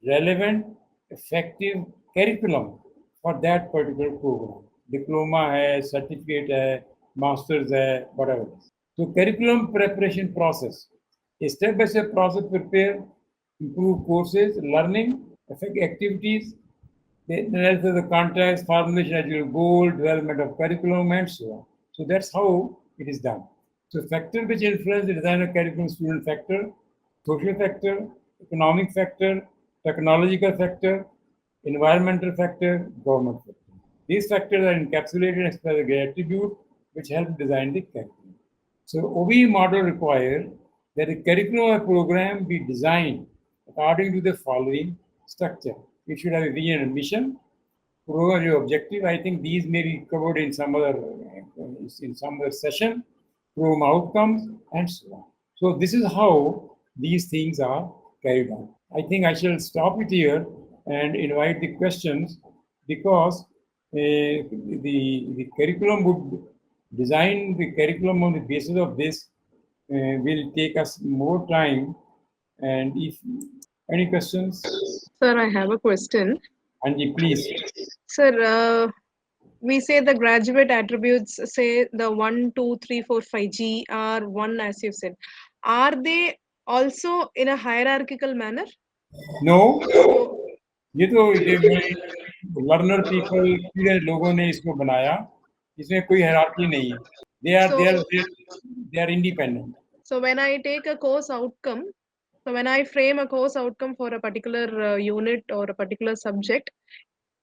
Speaker 1: relevant, effective curriculum for that particular program. Diploma hai, certificate hai, masters hai, whatever. So curriculum preparation process, a step-by-step process prepare, improve courses, learning, affect activities, the context, formulation of goal, development of curriculum, and so on. So that's how it is done. So factor which influence the design of curriculum: student factor, social factor, economic factor, technological factor, environmental factor, government factor. These factors are encapsulated and express the attribute which help design the curriculum. So OBE model requires that the curriculum or program be designed according to the following structure. It should have a vision and mission, program your objective. I think these may be covered in some other session, program outcomes, and so on. So this is how these things are carried out. I think I shall stop it here and invite the questions, because the curriculum would design the curriculum on the basis of this will take us more time. And if any questions,
Speaker 4: Sir, I have a question.
Speaker 1: Anji, please.
Speaker 4: Sir, we say the graduate attributes, say the 1, 2, 3, 4, 5G are 1, as you said. Are they also in a hierarchical manner?
Speaker 1: No, ये तो learner people experience लोगों ने इसको बनाया, इसमें कोई hierarchy नहीं है. They are independent.
Speaker 4: So when I take a course outcome, so when I frame a course outcome for a particular unit or a particular subject,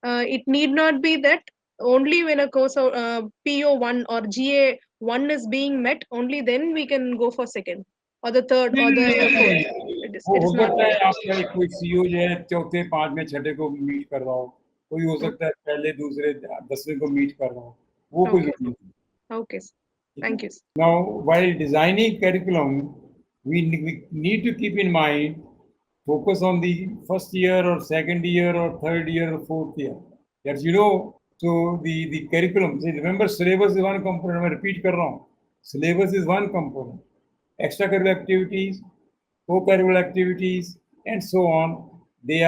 Speaker 4: it need not be that only when a course PO1 or GA1 is being met, only then we can go for second or the third or the fourth.
Speaker 1: वो हो सकता है आपका कोई CEO जो है चौथे, पांचवें, छठे को मीट कर रहा हो, कोई हो सकता है पहले, दूसरे, 10वें को मीट कर रहा हो, वो कोई जरूरत नहीं.
Speaker 4: Okay, thank you.
Speaker 1: Now, while designing curriculum, we need to keep in mind, focus on the first year or second year or third year or fourth year. As you know, so the curriculum, see, remember syllabus is one component, मैं repeat कर रहा हूँ, syllabus is one component. Extracurricular activities, co-curricular activities, and so on, they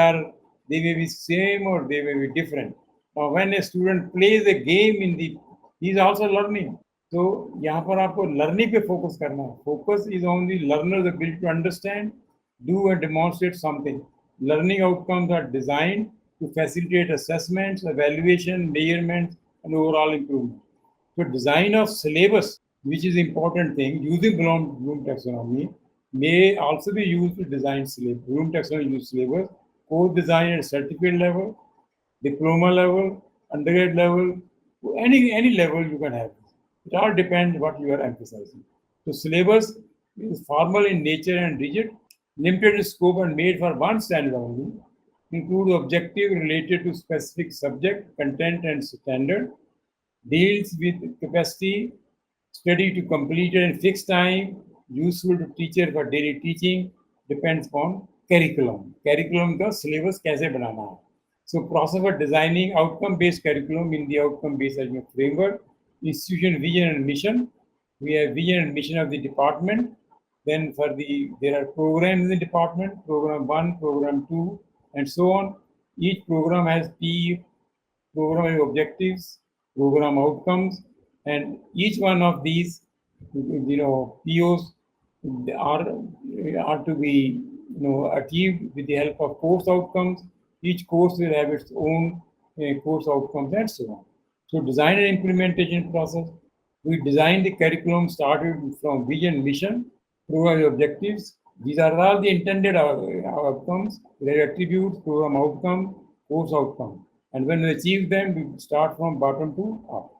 Speaker 1: may be same or they may be different. Now, when a student plays a game he is also learning. तो यहाँ पर आपको learning पे focus करना है. Focus is on the learner ability to understand, do and demonstrate something. learning outcomes are designed to facilitate assessments, evaluation, measurements, and overall improvement. So design of syllabus, which is important thing, using Bloom taxonomy, may also be used to design syllabus. Bloom taxonomy use syllabus, course design at certificate level, diploma level, undergrad level, any level you can have. It all depends what you are emphasizing. So syllabus is formal in nature and rigid, limited in scope and made for one standard only, include objective related to specific subject, content and standard, deals with capacity, study to complete it in fixed time, useful to teacher for daily teaching, depends upon curriculum. Curriculum का syllabus कैसे बनाना है. So process for designing outcome-based curriculum in the outcome-based assessment framework, institution vision and mission. We have vision and mission of the department. Then there are programs in the department, program 1, program 2, and so on. Each program has program objectives, program outcomes, and each one of these, POs are to be, achieved with the help of course outcomes. Each course will have its own course outcomes and so on. So design and implementation process. We design the curriculum started from vision, mission, program objectives. These are all the intended outcomes, their attributes, program outcome, course outcome. And when we achieve them, we start from bottom to up.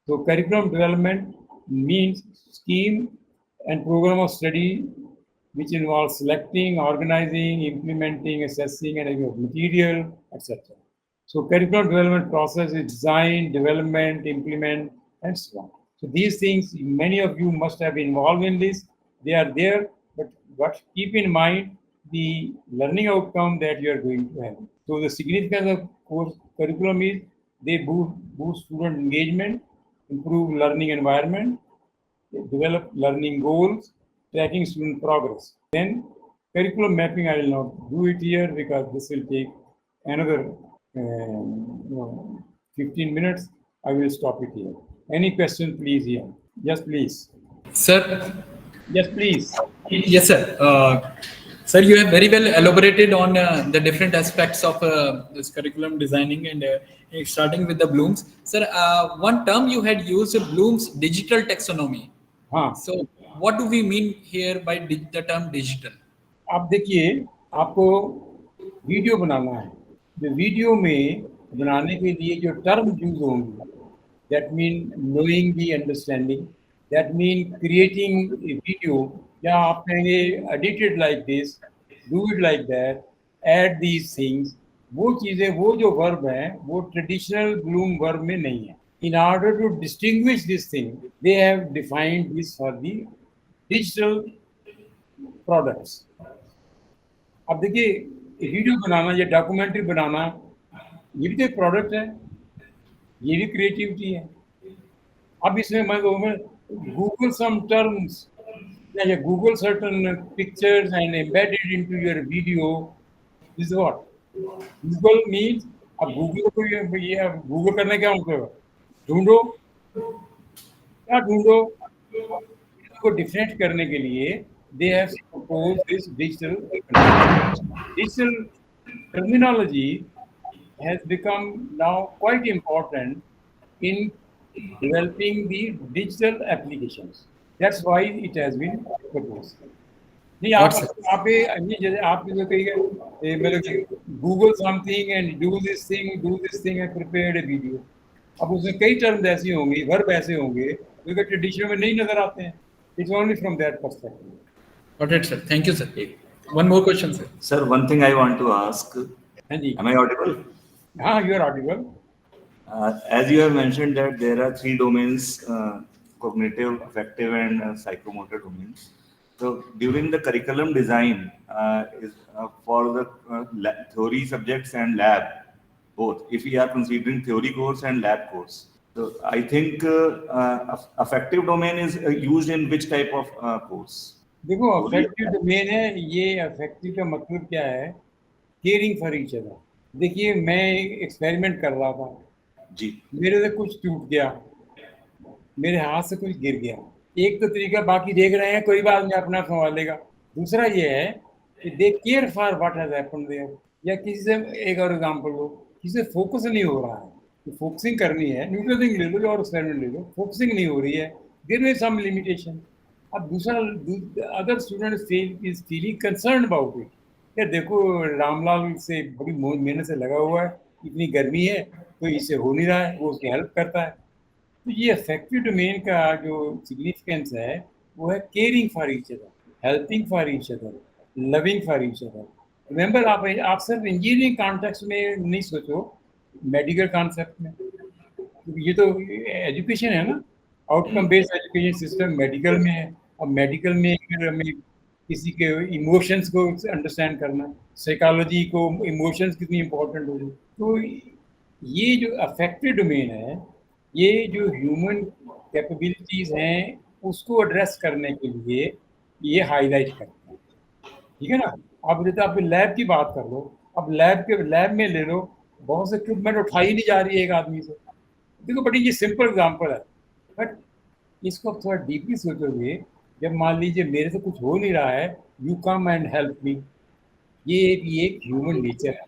Speaker 1: So curriculum development means scheme and program of study which involves selecting, organizing, implementing, assessing, and material, etc. So curriculum development process is design, development, implement, and so on. So these things, many of you must have been involved in this. They are there, but keep in mind the learning outcome that you are going to have. So the significance of course curriculum is they boost student engagement, improve learning environment, develop learning goals, tracking student progress. Then curriculum mapping, I will not do it here because this will take another 15 minutes. I will stop it here. Any question, please, here? Yes, please.
Speaker 2: Sir.
Speaker 1: Yes, please.
Speaker 2: Yes, sir. Sir, you have very well elaborated on the different aspects of this curriculum designing and starting with the Blooms. Sir, one term you had used, Bloom's digital taxonomy.
Speaker 1: हाँ.
Speaker 2: So, what do we mean here by the term digital?
Speaker 1: आप देखिए, आपको video बनाना है. तो video में बनाने के लिए जो टर्म यूज होंगे, that mean knowing the understanding, that mean creating a video, या आप कहेंगे edit it like this, do it like that, add these things, वो चीजें, वो जो वर्ब है, वो ट्रेडिशनल ब्लूम वर्ब में नहीं है. In order to distinguish this thing, they have defined this for the digital products. अब देखिए, वीडियो बनाना या डॉक्यूमेंट्री बनाना, ये भी तो एक प्रोडक्ट है, ये भी क्रिएटिविटी है. अब इसमें मैं गूगल सम टर्म्स या Google certain pictures and embed it into your video is what. Google means, अब गूगल को ये गूगल करने क्या मतलब है? ढूंढो, क्या ढूंढो, इसको डिफरेंट करने के लिए they have proposed this digital terminology has become now quite important in developing the digital applications. That's why it has been proposed. नहीं, आप जैसे आप जो कहिए मतलब Google something and do this thing and prepare a video. अब उसमें कई टर्म्स ऐसी होंगी, वर्ब ऐसे होंगे जो ट्रेडिशन में नहीं नजर आते हैं. It's only from that perspective.
Speaker 2: Got it, sir. Thank you, sir. One more question, sir.
Speaker 5: Sir, one thing I want to ask. Am I audible?
Speaker 1: You are audible.
Speaker 5: As you have mentioned that there are 3 domains, cognitive, affective, and psychomotor domains. So during the curriculum design, is for the theory subjects and lab, both, if we are considering theory course and lab course. So I think affective domain is used in which type of course?
Speaker 1: देखो, affective domain है. ये affective का मतलब क्या है? Caring for each other. देखिए, मैं experiment कर रहा था
Speaker 5: जी,
Speaker 1: मेरे से कुछ टूट गया, मेरे हाथ से कुछ गिर गया. एक तो तरीका, बाकी देख रहे हैं, कोई बात नहीं, अपना संभालेगा. दूसरा ये है कि they care for what has happened there. या किसी से एक और एग्जांपल लो, किसी से फोकस नहीं हो रहा है, तो फोकसिंग करनी है, न्यूट्रल थिंग ले लो और एक्सपेरिमेंट ले लो, फोकसिंग नहीं हो रही है, देयर इज सम लिमिटेशन। अब दूसरा, other student is feeling concern about it, या देखो रामलाल से बड़ी मेहनत से लगा हुआ है, इतनी गर्मी है तो इससे हो नहीं रहा है, वो उसकी हेल्प करता है। तो ये अफेक्टिव डोमेन का जो सिग्निफिकेंस है वो है caring for each other, helping for each other, loving for each other. Remember, आप सिर्फ इंजीनियरिंग कॉन्टेक्स्ट में नहीं सोचो, मेडिकल कॉन्सेप्ट में, क्योंकि ये तो एजुकेशन है ना, outcome based education system medical में है। अब मेडिकल में अगर हमें किसी के इमोशंस को अंडरस्टैंड करना है, साइकोलॉजी को, इमोशंस कितनी इंपॉर्टेंट होगी, तो ये जो अफेक्टिव डोमेन है, ये जो ह्यूमन कैपेबिलिटीज हैं उसको एड्रेस करने के लिए ये हाईलाइट करता है। ठीक है ना। अब जैसे आप लैब की बात कर लो, अब लैब में ले लो, बहुत से इक्विपमेंट उठाई नहीं जा रही है एक आदमी से। देखो बड़ी ये सिंपल एग्जांपल है, बट इसको आप थोड़ा डीपली सोचोगे, जब मान लीजिए मेरे से कुछ हो नहीं रहा है, you come and help me, ये भी एक ह्यूमन नेचर है,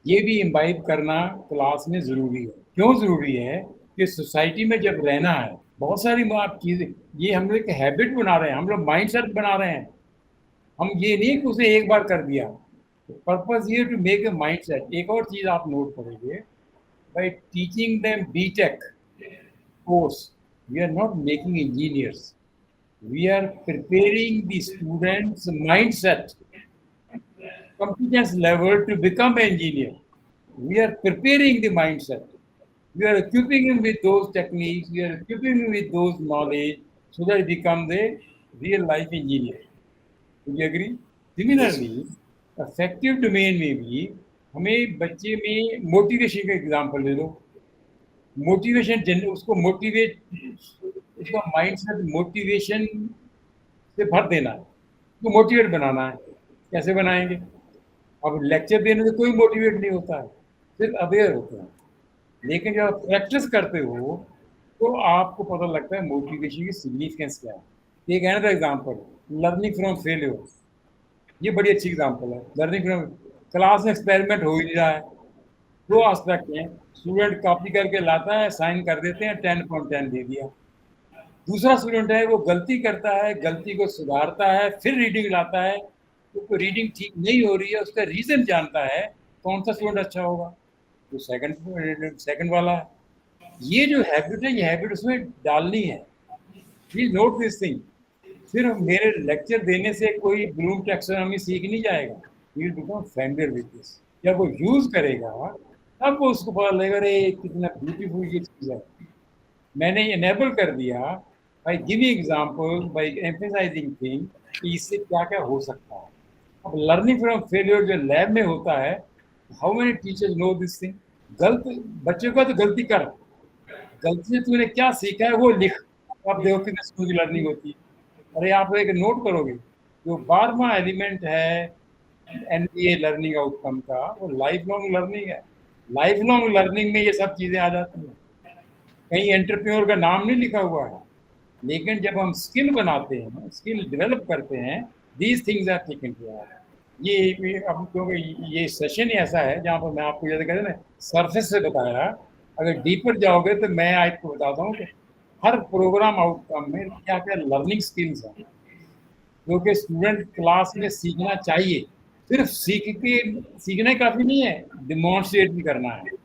Speaker 1: ये भी इम्बाइब करना क्लास में जरूरी है। क्यों जरूरी है? कि सोसाइटी में जब रहना है, बहुत सारी आप चीजें, ये हम लोग एक हैबिट बना रहे हैं, हम लोग माइंड सेट बना रहे हैं। हम ये नहीं कि उसे एक बार कर दिया, पर्पज ये to make a mind set. एक और चीज आप नोट करेंगे, by teaching them BTech course, we are not making engineers. We are preparing the students' mindset, competence level to become engineer. We are preparing the mindset. We are equipping him with those techniques. We are equipping him with those knowledge so that he becomes a real life engineer. Do you agree? Similarly, affective domain में भी हमें बच्चे में motivation का example ले लो। Motivation, उसको motivate, उसका mindset motivation से भर देना है, तो मोटिवेट बनाना है। कैसे बनाएंगे? अब लेक्चर देने से कोई मोटिवेट नहीं होता है, सिर्फ अवेयर होते हैं। लेकिन जब आप प्रैक्टिस करते हो तो आपको पता लगता है मोटिवेशन की सिग्निफिकेंस क्या है। एक another example, learning from failure, ये बड़ी अच्छी एग्जांपल है। लर्निंग फ्रॉम, क्लास में एक्सपेरिमेंट हो ही नहीं रहा है, दो एस्पेक्ट हैं, स्टूडेंट कॉपी करके लाता है, साइन कर देते हैं, 10/10 दे दिया। दूसरा स्टूडेंट है वो गलती करता है, गलती को सुधारता है, फिर रीडिंग लाता है, तो रीडिंग ठीक नहीं हो रही है, उसका रीजन जानता है, कौन सा स्टूडेंट अच्छा होगा? तो सेकंड वाला है। ये जो हैबिट है, ये हैबिट उसमें डालनी है। Please note this thing. सिर्फ मेरे लेक्चर देने से कोई ब्लूम टैक्सोनॉमी सीख नहीं जाएगा, he will become familiar with this. जब वो यूज करेगा तब वो उसको पता लगेगा, अरे कितना ब्यूटीफुल ये चीज है। मैंने इनेबल कर दिया by giving example, by emphasizing thing कि इससे क्या क्या हो सकता है। अब लर्निंग फ्रॉम फेलियर जो लैब में होता है, how many teachers know this thing? गलत बच्चों का तो गलती कर, गलती से तूने क्या सीखा है वो लिख, अब देखो कितनी स्मूथ लर्निंग होती है। अरे आप एक नोट करोगे, जो 12वां एलिमेंट है एनबीए लर्निंग आउटकम का, वो लाइफ लॉन्ग लर्निंग है। लाइफ लॉन्ग लर्निंग में ये सब चीजें आ जाती हैं। कहीं एंटरप्रेन्योर का नाम नहीं लिखा हुआ है, लेकिन जब हम स्किल बनाते हैं, स्किल डेवलप करते हैं, these things are taken care. ये अब क्योंकि ये सेशन ही ऐसा है जहाँ पर मैं आपको जैसे कहते हैं ना, सरफेस से बताया, अगर डीपर जाओगे तो मैं आपको बताता हूँ कि हर प्रोग्राम आउटकम में क्या क्या लर्निंग स्किल्स हैं, जो कि स्टूडेंट क्लास में सीखना चाहिए। सिर्फ सीखना काफी नहीं है, डिमॉन्स्ट्रेट भी करना है।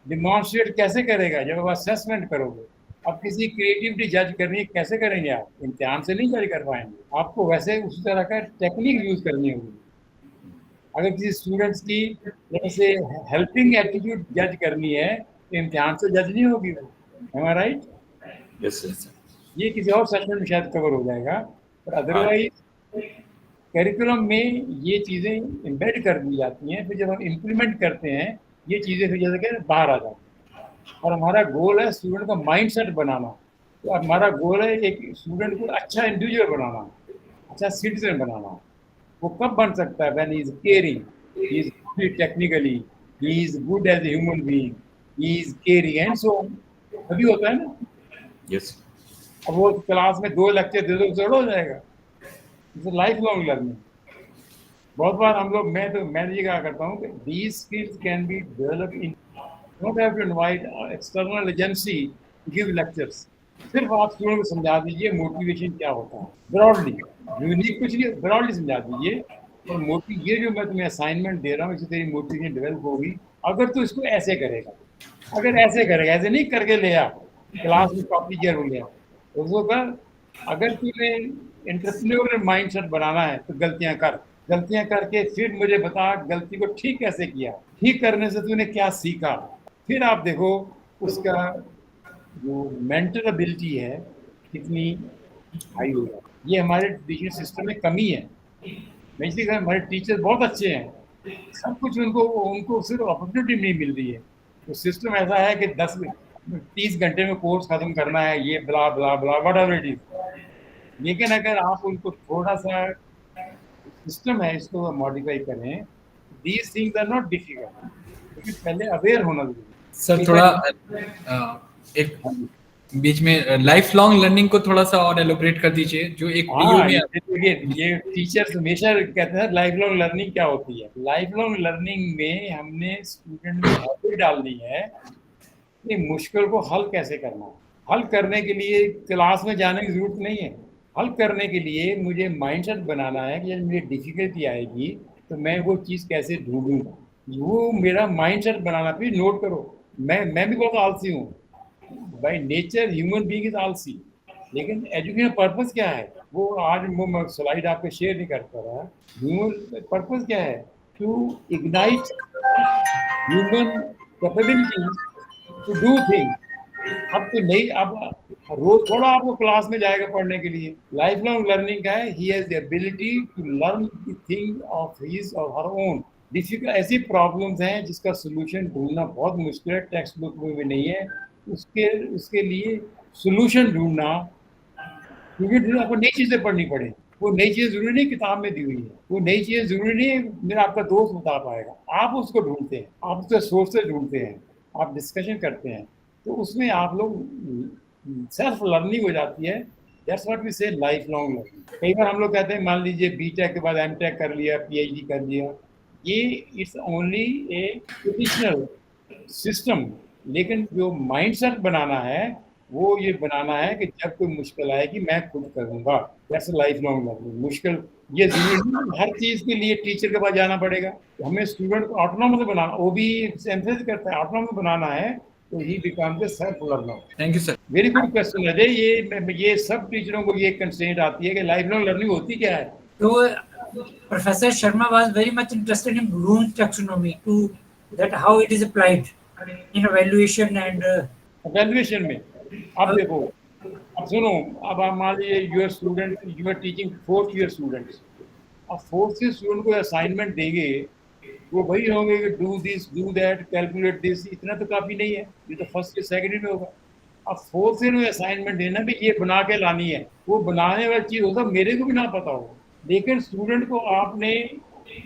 Speaker 1: डिमॉन्स्ट्रेट कैसे करेगा? जब आप असेसमेंट करोगे। अब किसी क्रिएटिविटी जज करनी है, कैसे करेंगे आप? इम्तिहान से नहीं जज कर पाएंगे, आपको वैसे उसी तरह का टेक्निक यूज करनी होगी। अगर किसी स्टूडेंट्स की जैसे हेल्पिंग एटीट्यूड जज करनी है तो इम्तिहान से जज नहीं होगी वो। एम आई राइट?
Speaker 5: Yes sir.
Speaker 1: ये किसी और सेशन में शायद कवर हो जाएगा, पर अदरवाइज करिकुलम में ये चीज़ें एम्बेड कर दी जाती हैं, फिर जब हम इम्प्लीमेंट करते हैं ये चीज़ें फिर जैसे कि बाहर आ जाती हैं। और हमारा गोल है स्टूडेंट का माइंडसेट बनाना। तो हमारा गोल है एक स्टूडेंट को अच्छा इंडिविजुअल बनाना, अच्छा सिटीजन बनाना। वो कब बन सकता है? When he is caring, he is good technically, he is good as a human being, he is caring and so तभी होता है ना।
Speaker 5: यस।
Speaker 1: अब वो क्लास में 2 लेक्चर दे दो तो हो जाएगा? It's life long learning. बहुत बार हम लोग मैं ये क्या करता हूँ कि these skills can be developed in not have to invite external agency to give lectures. सिर्फ आप स्टूडेंट को समझा दीजिए मोटिवेशन क्या होता है ब्रॉडली, यूनिक कुछ नहीं, ब्रॉडली समझा दीजिए। और मोटी ये जो मैं तुम्हें असाइनमेंट दे रहा हूँ इससे तेरी मोटिवेशन डेवलप होगी अगर तू इसको ऐसे करेगा। अगर ऐसे करेगा, ऐसे नहीं करके ले आ क्लास में कॉपी किया ले आ उसको कर। अगर तूने एंटरप्रेन्योर माइंडसेट बनाना है तो गलतियां करके फिर मुझे बता गलती को ठीक कैसे किया, ठीक करने से तूने क्या सीखा। फिर आप देखो उसका जो मेंटल एबिलिटी है कितनी हाई हो जाती। ये हमारे एजुकेशन सिस्टम में कमी है। मैं इसलिए कहा हमारे टीचर बहुत अच्छे हैं, सब कुछ उनको उनको सिर्फ अपॉर्चुनिटी नहीं मिल रही है। तो सिस्टम ऐसा है कि 30 घंटे में कोर्स खत्म करना है, ये ब्ला ब्ला ब्ला वट एवर इट इज। लेकिन अगर आप उनको थोड़ा सा सिस्टम है इसको मॉडिफाई करें, these things are not difficult, लेकिन पहले अवेयर होना जरूरी है।
Speaker 2: सर थोड़ा एक बीच में लाइफ लॉन्ग लर्निंग को थोड़ा सा और एलोबरेट कर दीजिए जो एक पीयू
Speaker 1: हाँ,
Speaker 2: में
Speaker 1: ये टीचर्स हमेशा कहते हैं लाइफ लॉन्ग लर्निंग क्या होती है। लाइफ लॉन्ग लर्निंग में हमने स्टूडेंट में हैबिट डालनी है कि मुश्किल को हल कैसे करना है। हल करने के लिए क्लास में जाने की जरूरत नहीं है। हल करने के लिए मुझे माइंडसेट बनाना है कि जब मुझे डिफिकल्टी आएगी तो मैं वो चीज़ कैसे ढूंढूंगा। वो मेरा माइंडसेट बनाना, फिर नोट करो। मैं भी बहुत आलसी हूँ, by nature human being is आलसी। लेकिन एजुकेशन पर्पस क्या है वो आज वो स्लाइड आपको शेयर नहीं कर पा रहा। ह्यूमन पर्पस क्या है? To ignite human capabilities to do things. अब तो नहीं, अब रोज थोड़ा आपको क्लास में जाएगा पढ़ने के लिए। लाइफ लॉन्ग लर्निंग का है, he has the ability to learn the thing of his और हर ओन। डिफिकल्ट ऐसी प्रॉब्लम्स हैं जिसका सोल्यूशन ढूंढना बहुत मुश्किल है, टेक्स्ट बुक में भी नहीं है। उसके उसके लिए सोल्यूशन ढूंढना, क्योंकि आपको नई चीजें पढ़नी पड़े। वो नई चीज जरूरी नहीं किताब में दी हुई है, वो नई चीज जरूरी नहीं मेरा आपका दोस्त बता पाएगा। आप उसको ढूंढते हैं, आप उसके सोर्सेज ढूंढते हैं, आप डिस्कशन करते हैं, तो उसमें आप लोग सेल्फ लर्निंग हो जाती है। दैट्स व्हाट वी से लाइफ लॉन्ग लर्निंग। कई बार हम लोग कहते हैं मान लीजिए बीटेक के बाद एमटेक कर लिया, पीएचडी कर लिया, ये it's only A traditional system. लेकिन जो माइंडसेट बनाना है वो ये बनाना है कि जब कोई मुश्किल आएगी मैं खुद करूंगा। That's life long learning. मुश्किल ये जरूरी नहीं हर चीज के लिए टीचर के पास जाना पड़ेगा। हमें स्टूडेंट को ऑटोनॉमस बनाना, वो भी एम्फेसिस करता है ऑटोनॉमस बनाना है, तो ही becomes a self learner.
Speaker 2: Thank you sir.
Speaker 1: Very good question Ajay. ये सब टीचरों को ये कंस्ट्रेंट आती है कि लाइफ लॉन्ग लर्निंग होती क्या है।
Speaker 6: So, Professor Sharma was very much interested in Bloom's taxonomy to that how it is applied in evaluation and
Speaker 1: valuation में अब देखो, अब सुनो, अब आप मान लीजिए you are student, you are teaching fourth year students. अब फोर्थ ईयर स्टूडेंट को असाइनमेंट देंगे, वो वही होंगे कि do this do that calculate this. इतना तो काफी नहीं है, ये तो फर्स्ट ईयर सेकेंड ईयर में होगा। अब फोर्थ ईयर में असाइनमेंट देना भी ये बना के लानी है, वो बनाने वाली चीज होगा मेरे को भी ना पता हो, लेकिन स्टूडेंट को आपने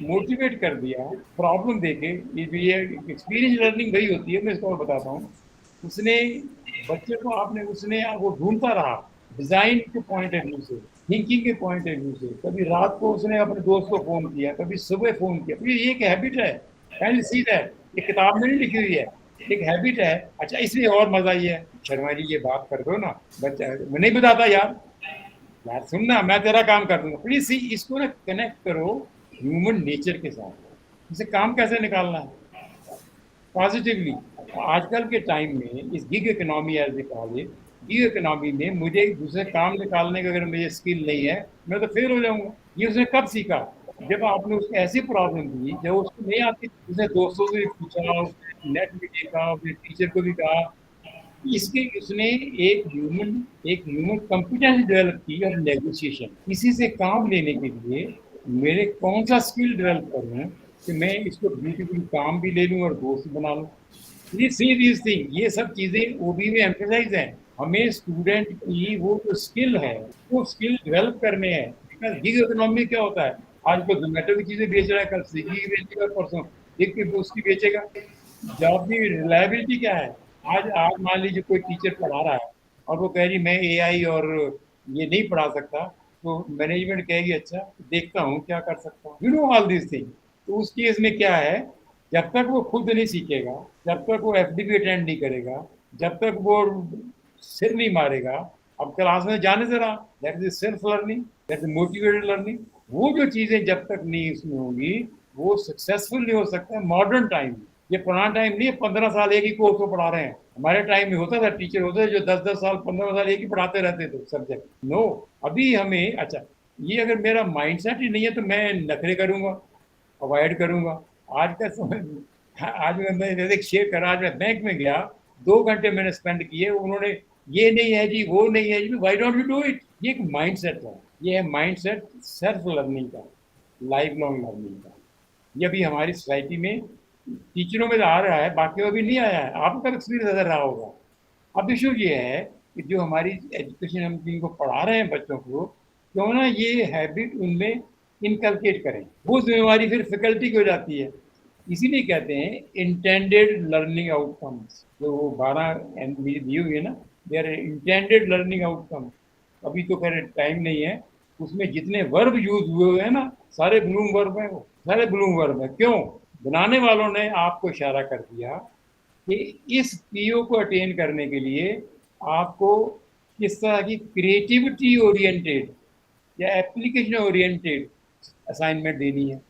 Speaker 1: मोटिवेट कर दिया प्रॉब्लम देके। ये एक्सपीरियंस लर्निंग वही होती है, मैं इसको और बताता हूँ। उसने बच्चे को आपने उसने वो ढूंढता रहा डिजाइन के पॉइंट ऑफ व्यू से, थिंकिंग के पॉइंट ऑफ व्यू से। कभी रात को उसने अपने दोस्त को फोन किया, कभी सुबह फोन किया। तो ये एक हैबिट है, कैन सी दैट, ये किताब में नहीं लिखी हुई है, एक हैबिट है। अच्छा इसलिए और मजा ये है, शर्मा जी ये बात कर दो ना, बच्चा मैं नहीं बताता यार, यार सुनना मैं तेरा काम कर दूंगा। प्लीज सी, इसको ना कनेक्ट करो ह्यूमन नेचर के साथ, इसे काम कैसे निकालना है पॉजिटिवली। आजकल के टाइम में इस gig economy as we call it, gig economy में मुझे दूसरे काम निकालने का अगर मुझे स्किल नहीं है मैं तो फेल हो जाऊंगा। ये उसने कब सीखा? जब आपने उसको ऐसी प्रॉब्लम दी जब उसको नहीं आती, उसने दोस्तों से भी पूछा, उसने नेट में देखा, उसने टीचर को भी कहा। इसके उसने एक ह्यूमन कॉम्पिटेंस डेवलप की और नेगोशिएशन। किसी से काम लेने के लिए मेरे कौन सा स्किल डेवलप करूँ कि मैं इसको ब्यूटीफुल काम भी ले लूँ और दोस्त बना लूँ। ये सी दीज थिंग, ये सब चीजें ओबी में एम्फेसाइज है। हमें स्टूडेंट की वो जो स्किल है वो स्किल डेवलप करने हैं। बिकॉज गिग इकोनॉमी क्या होता है, आज को जोमेटो की चीजें बेच रहा है, कल स्विगी की बेचेगा, परसों एक के उसकी बेचेगा। जॉब की रिलायबिलिटी क्या है? आज आज मान लीजिए कोई टीचर पढ़ा रहा है और वो कह रही मैं एआई और ये नहीं पढ़ा सकता, तो मैनेजमेंट कहेगी अच्छा देखता हूँ क्या कर सकता हूँ, you know all this thing. तो उस केस में क्या है, जब तक वो खुद नहीं सीखेगा, जब तक वो एफडीपी अटेंड नहीं करेगा, जब तक वो सिर नहीं मारेगा, अब क्लास में जाने जरा, that is self learning, that is motivated learning, वो जो चीजें जब तक नहीं इसमें होंगी वो सक्सेसफुल नहीं हो सकता मॉडर्न टाइम में। ये पुराना टाइम नहीं है 15 साल एक ही कोर्स को पढ़ा रहे हैं। हमारे टाइम में होता था टीचर होते थे जो 10-10 साल 15 साल एक ही पढ़ाते रहते थे सब्जेक्ट। नो, अभी हमें अच्छा, ये अगर मेरा माइंडसेट ही नहीं है तो मैं नखरे करूंगा, अवॉइड करूंगा। आज का समय, आज मैं जैसे शेयर करा, आज मैं बैंक में गया, 2 घंटे मैंने स्पेंड किए, उन्होंने ये नहीं है जी वो नहीं है जी, why don't you do it. ये एक माइंडसेट है, ये है माइंडसेट सेल्फ लर्निंग का, लाइफ लॉन्ग लर्निंग का। ये भी हमारी सोसाइटी में टीचरों में आ रहा है, बाकी अभी नहीं आया है, आपका एक्सपीरियंस नजर रहा होगा। अब इशू ये है कि जो हमारी एजुकेशन हम जिनको पढ़ा रहे हैं बच्चों को, क्यों ना ये हैबिट उनमें इनकलकेट करें, वो जिम्मेवारी फिर फैकल्टी की हो जाती है। इसीलिए कहते हैं इंटेंडेड लर्निंग आउटकम्स, जो वो 12 एमबी दी हुई है ना, they are intended learning outcome. अभी तो खैर टाइम नहीं है, उसमें जितने वर्ब यूज हुए हैं ना, सारे ब्लूम वर्ब हैं, वो सारे ब्लूम वर्ब हैं। क्यों? बनाने वालों ने आपको इशारा कर दिया कि इस पीओ को अटेन करने के लिए आपको किस तरह की क्रिएटिविटी ओरिएंटेड या एप्लीकेशन ओरिएंटेड असाइनमेंट देनी है।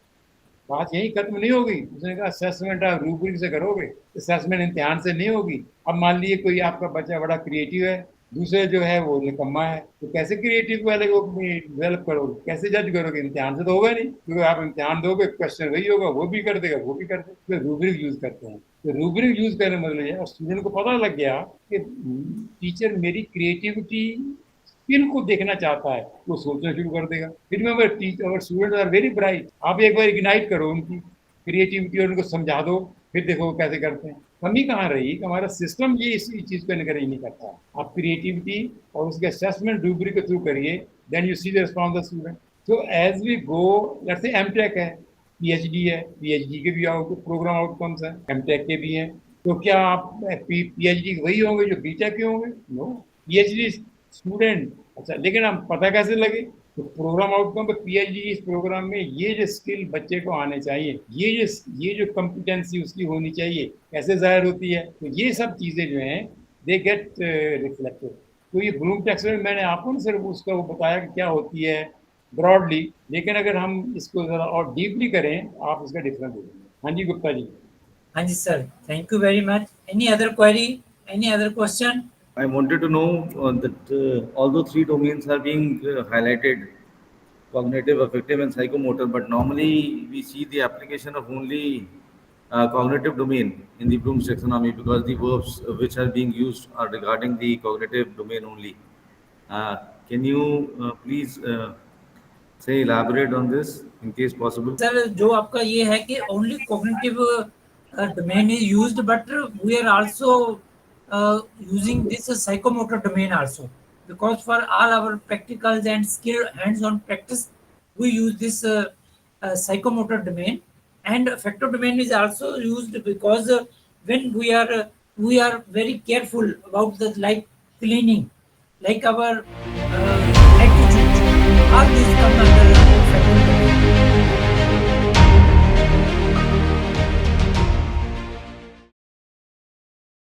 Speaker 1: बात यही खत्म नहीं होगी। उसने कहा असेसमेंट आप रूब्रिक से करोगे, असेसमेंट इम्तिहान से नहीं होगी। अब मान लीजिए कोई आपका बच्चा बड़ा क्रिएटिव है, दूसरे जो है वो निकम्मा है, तो कैसे क्रिएटिव वाले को डेवलप करोगे, कैसे जज करोगे? इम्तिहान से तो होगा नहीं, क्योंकि आप इम्तिहान दोगे क्वेश्चन वही होगा, वो भी कर देगा वो भी कर देगा। तो रूब्रिक यूज करते हैं, तो रूब्रिक यूज करने मतलब ये, और स्टूडेंट को पता लग गया कि टीचर मेरी क्रिएटिविटी स्किल को देखना चाहता है, वो सोचना शुरू कर देगा। Remember our students are very bright, आप एक बार इग्नाइट करो उनकी क्रिएटिविटी और उनको समझा दो, फिर देखो वो कैसे करते हैं। कमी कहाँ रही कि हमारा सिस्टम ये इसी चीज को इनकरेज नहीं करता। आप क्रिएटिविटी और उसके असेसमेंट रूब्रिक के थ्रू करिए, then you see the response of student. So as we go, let's say MTech है, पीएचडी है, पीएचडी के भी प्रोग्राम आउटकम्स हैं, एमटेक के भी हैं। तो क्या आप पीएचडी वही होंगे जो बीटेक के होंगे? No, PhD student. अच्छा, लेकिन हम पता कैसे लगे? तो प्रोग्राम आउटकम पे पीएचडी इस प्रोग्राम में ये जो स्किल बच्चे को आने चाहिए, ये जो कॉम्पिटेंसी उसकी होनी चाहिए, कैसे जाहिर होती है? तो ये सब चीजें जो हैं दे गेट रिफ्लेक्टेड। तो ये ब्लूम टैक्सोनॉमी मैंने आपको ना सिर्फ उसका वो बताया कि क्या होती है ब्रॉडली, लेकिन अगर हम इसको जरा और डीपली करें आप इसका डिफरेंस देखेंगे। हाँ जी गुप्ता जी।
Speaker 6: हाँ जी sir, thank you very much. Any other query? Any other question?
Speaker 5: I wanted to know that although three domains are being highlighted, cognitive, affective, and psychomotor, but normally we see the application of only cognitive domain in the Bloom's taxonomy because the verbs which are being used are regarding the cognitive domain only. Can you please say elaborate on this in case possible?
Speaker 6: Sir जो आपका ये है कि only cognitive domain is used, but we are also using this psychomotor domain also, because for all our practicals and skill hands-on practice we use this psychomotor domain. And affective domain is also used because when we are very careful about the like cleaning, like our attitude, all these come under